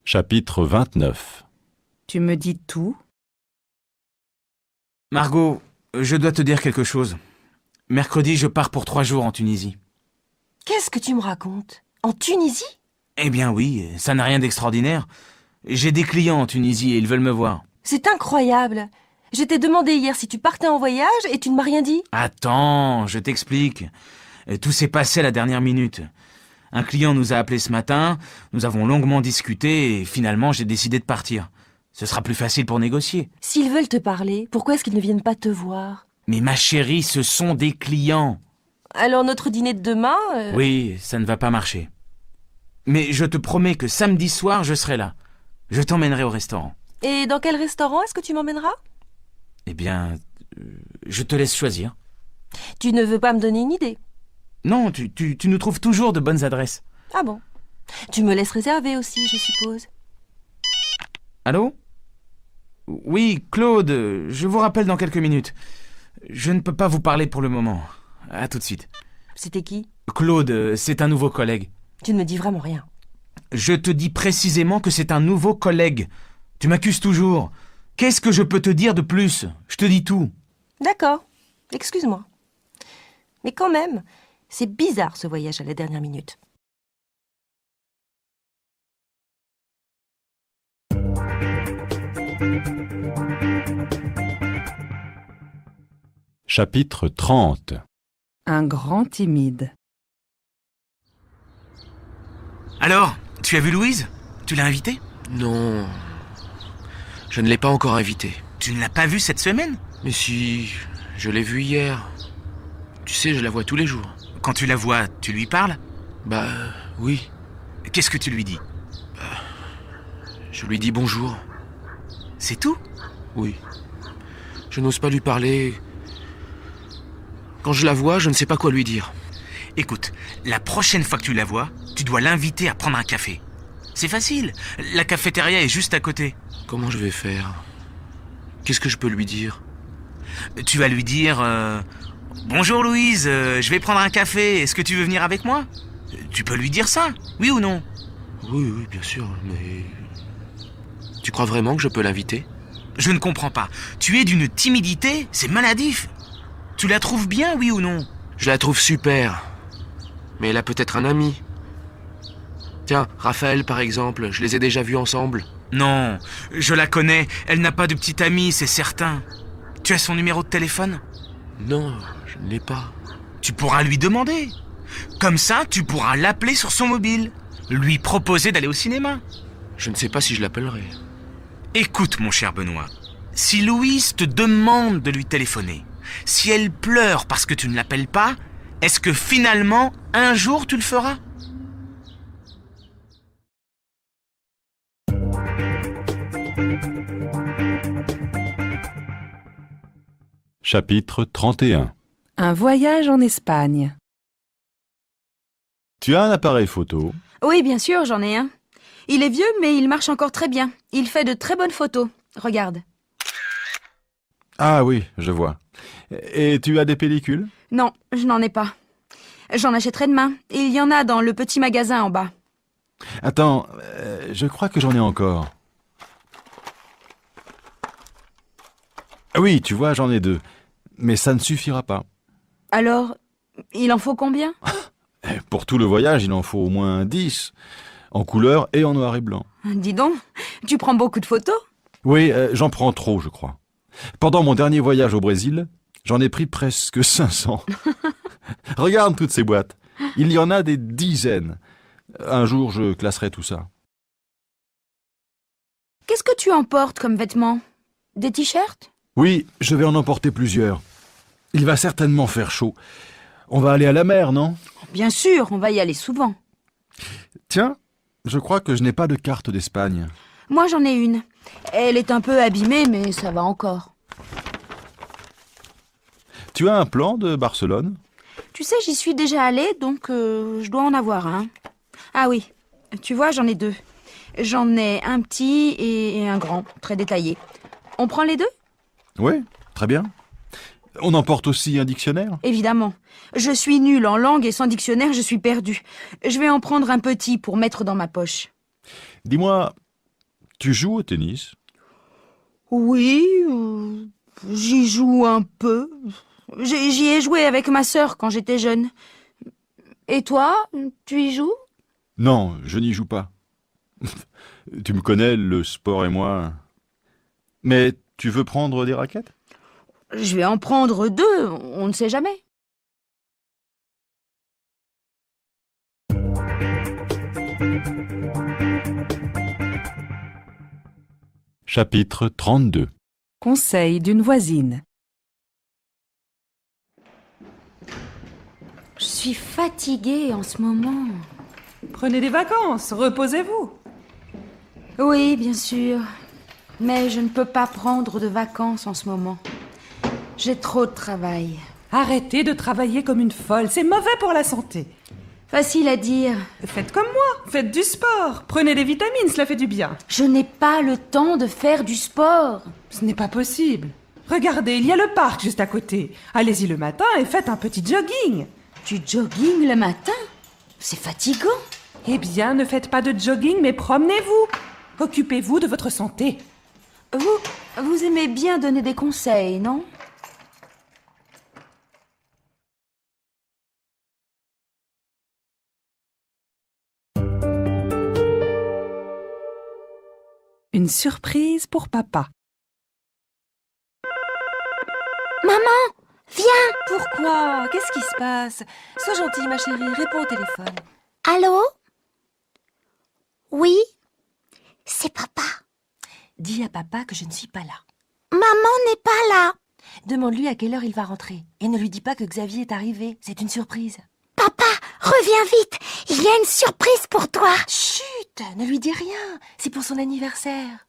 Chapitre 29. Tu me dis tout? Margot, je dois te dire quelque chose. Mercredi, je pars pour 3 jours en Tunisie. Qu'est-ce que tu me racontes? En Tunisie? Eh bien oui, ça n'a rien d'extraordinaire. J'ai des clients en Tunisie et ils veulent me voir. C'est incroyable. Je t'ai demandé hier si tu partais en voyage et tu ne m'as rien dit. Attends, je t'explique. Tout s'est passé à la dernière minute. Un client nous a appelé ce matin, nous avons longuement discuté et finalement j'ai décidé de partir. Ce sera plus facile pour négocier. S'ils veulent te parler, pourquoi est-ce qu'ils ne viennent pas te voir? Mais ma chérie, ce sont des clients. Alors notre dîner de demain... Oui, ça ne va pas marcher. Mais je te promets que samedi soir, je serai là. Je t'emmènerai au restaurant. Et dans quel restaurant est-ce que tu m'emmèneras? Eh bien, je te laisse choisir. Tu ne veux pas me donner une idée? Non, tu nous trouves toujours de bonnes adresses. Ah bon? Tu me laisses réserver aussi, je suppose. Allô? Oui, Claude, je vous rappelle dans quelques minutes. Je ne peux pas vous parler pour le moment. À tout de suite. C'était qui? Claude, c'est un nouveau collègue. Tu ne me dis vraiment rien. Je te dis précisément que c'est un nouveau collègue. Tu m'accuses toujours. Qu'est-ce que je peux te dire de plus? Je te dis tout. D'accord, excuse-moi. Mais quand même, c'est bizarre ce voyage à la dernière minute. Chapitre 30. Un grand timide. Alors, tu as vu Louise? Tu l'as invitée? Non. Je ne l'ai pas encore invitée. Tu ne l'as pas vue cette semaine? Mais si, je l'ai vue hier. Tu sais, je la vois tous les jours. Quand tu la vois, tu lui parles? Bah, oui. Qu'est-ce que tu lui dis? Je lui dis bonjour. C'est tout? Oui. Je n'ose pas lui parler. Quand je la vois, je ne sais pas quoi lui dire. Écoute, la prochaine fois que tu la vois, tu dois l'inviter à prendre un café. C'est facile, la cafétéria est juste à côté. Comment je vais faire? Qu'est-ce que je peux lui dire? Tu vas lui dire bonjour Louise, je vais prendre un café, est-ce que tu veux venir avec moi? Tu peux lui dire ça, oui ou non? Oui, bien sûr, mais... Tu crois vraiment que je peux l'inviter? Je ne comprends pas. Tu es d'une timidité, c'est maladif. Tu la trouves bien, oui ou non? Je la trouve super. Mais elle a peut-être un ami. Tiens, Raphaël par exemple, je les ai déjà vus ensemble. Non, je la connais, elle n'a pas de petit ami, c'est certain. Tu as son numéro de téléphone? Non, je ne l'ai pas. Tu pourras lui demander. Comme ça, tu pourras l'appeler sur son mobile. Lui proposer d'aller au cinéma. Je ne sais pas si je l'appellerai. Écoute, mon cher Benoît, si Louise te demande de lui téléphoner, si elle pleure parce que tu ne l'appelles pas, est-ce que finalement, un jour, tu le feras? Chapitre 31. Un voyage en Espagne. Tu as un appareil photo? Oui, bien sûr, j'en ai un. Il est vieux, mais il marche encore très bien. Il fait de très bonnes photos. Regarde. Ah oui, je vois. Et tu as des pellicules? Non, je n'en ai pas. J'en achèterai demain. Il y en a dans le petit magasin en bas. Attends, je crois que j'en ai encore. Ah oui, tu vois, j'en ai 2. Mais ça ne suffira pas. Alors, il en faut combien? Pour tout le voyage, il en faut au moins 10. En couleur et en noir et blanc. Dis donc, tu prends beaucoup de photos? Oui, j'en prends trop, je crois. Pendant mon dernier voyage au Brésil, j'en ai pris presque 500. Regarde toutes ces boîtes. Il y en a des dizaines. Un jour, je classerai tout ça. Qu'est-ce que tu emportes comme vêtements? Des t-shirts? Oui, je vais en emporter plusieurs. Il va certainement faire chaud. On va aller à la mer, non? Bien sûr, on va y aller souvent. Tiens, je crois que je n'ai pas de carte d'Espagne. Moi, j'en ai une. Elle est un peu abîmée, mais ça va encore. Tu as un plan de Barcelone? Tu sais, j'y suis déjà allée, donc je dois en avoir un. Ah oui, tu vois, j'en ai 2. J'en ai un petit et un grand, très détaillé. On prend les 2? Oui, très bien. On emporte aussi un dictionnaire? Évidemment. Je suis nulle en langue et sans dictionnaire, je suis perdue. Je vais en prendre un petit pour mettre dans ma poche. Dis-moi, tu joues au tennis? Oui, j'y joue un peu. J'y ai joué avec ma sœur quand j'étais jeune. Et toi, tu y joues? Non, je n'y joue pas. Tu me connais, le sport et moi. Mais tu veux prendre des raquettes? Je vais en prendre 2, on ne sait jamais. Chapitre 32. Conseil d'une voisine. suis fatiguée en ce moment. Prenez des vacances, reposez-vous. Oui, bien sûr. Mais je ne peux pas prendre de vacances en ce moment. J'ai trop de travail. Arrêtez de travailler comme une folle, c'est mauvais pour la santé. Facile à dire. Faites comme moi, faites du sport. Prenez des vitamines, cela fait du bien. Je n'ai pas le temps de faire du sport. Ce n'est pas possible. Regardez, il y a le parc juste à côté. Allez-y le matin et faites un petit jogging. Du jogging le matin? C'est fatigant. Eh bien, ne faites pas de jogging, mais promenez-vous. Occupez-vous de votre santé. Vous aimez bien donner des conseils, non? Une surprise pour papa. Maman, viens! Pourquoi? Qu'est-ce qui se passe? Sois gentille, ma chérie, réponds au téléphone. Allô? Oui? C'est papa. Dis à papa que je ne suis pas là. Maman n'est pas là. Demande-lui à quelle heure il va rentrer. Et ne lui dis pas que Xavier est arrivé. C'est une surprise. Papa, reviens vite. Il y a une surprise pour toi. Chut! Ne lui dis rien. C'est pour son anniversaire.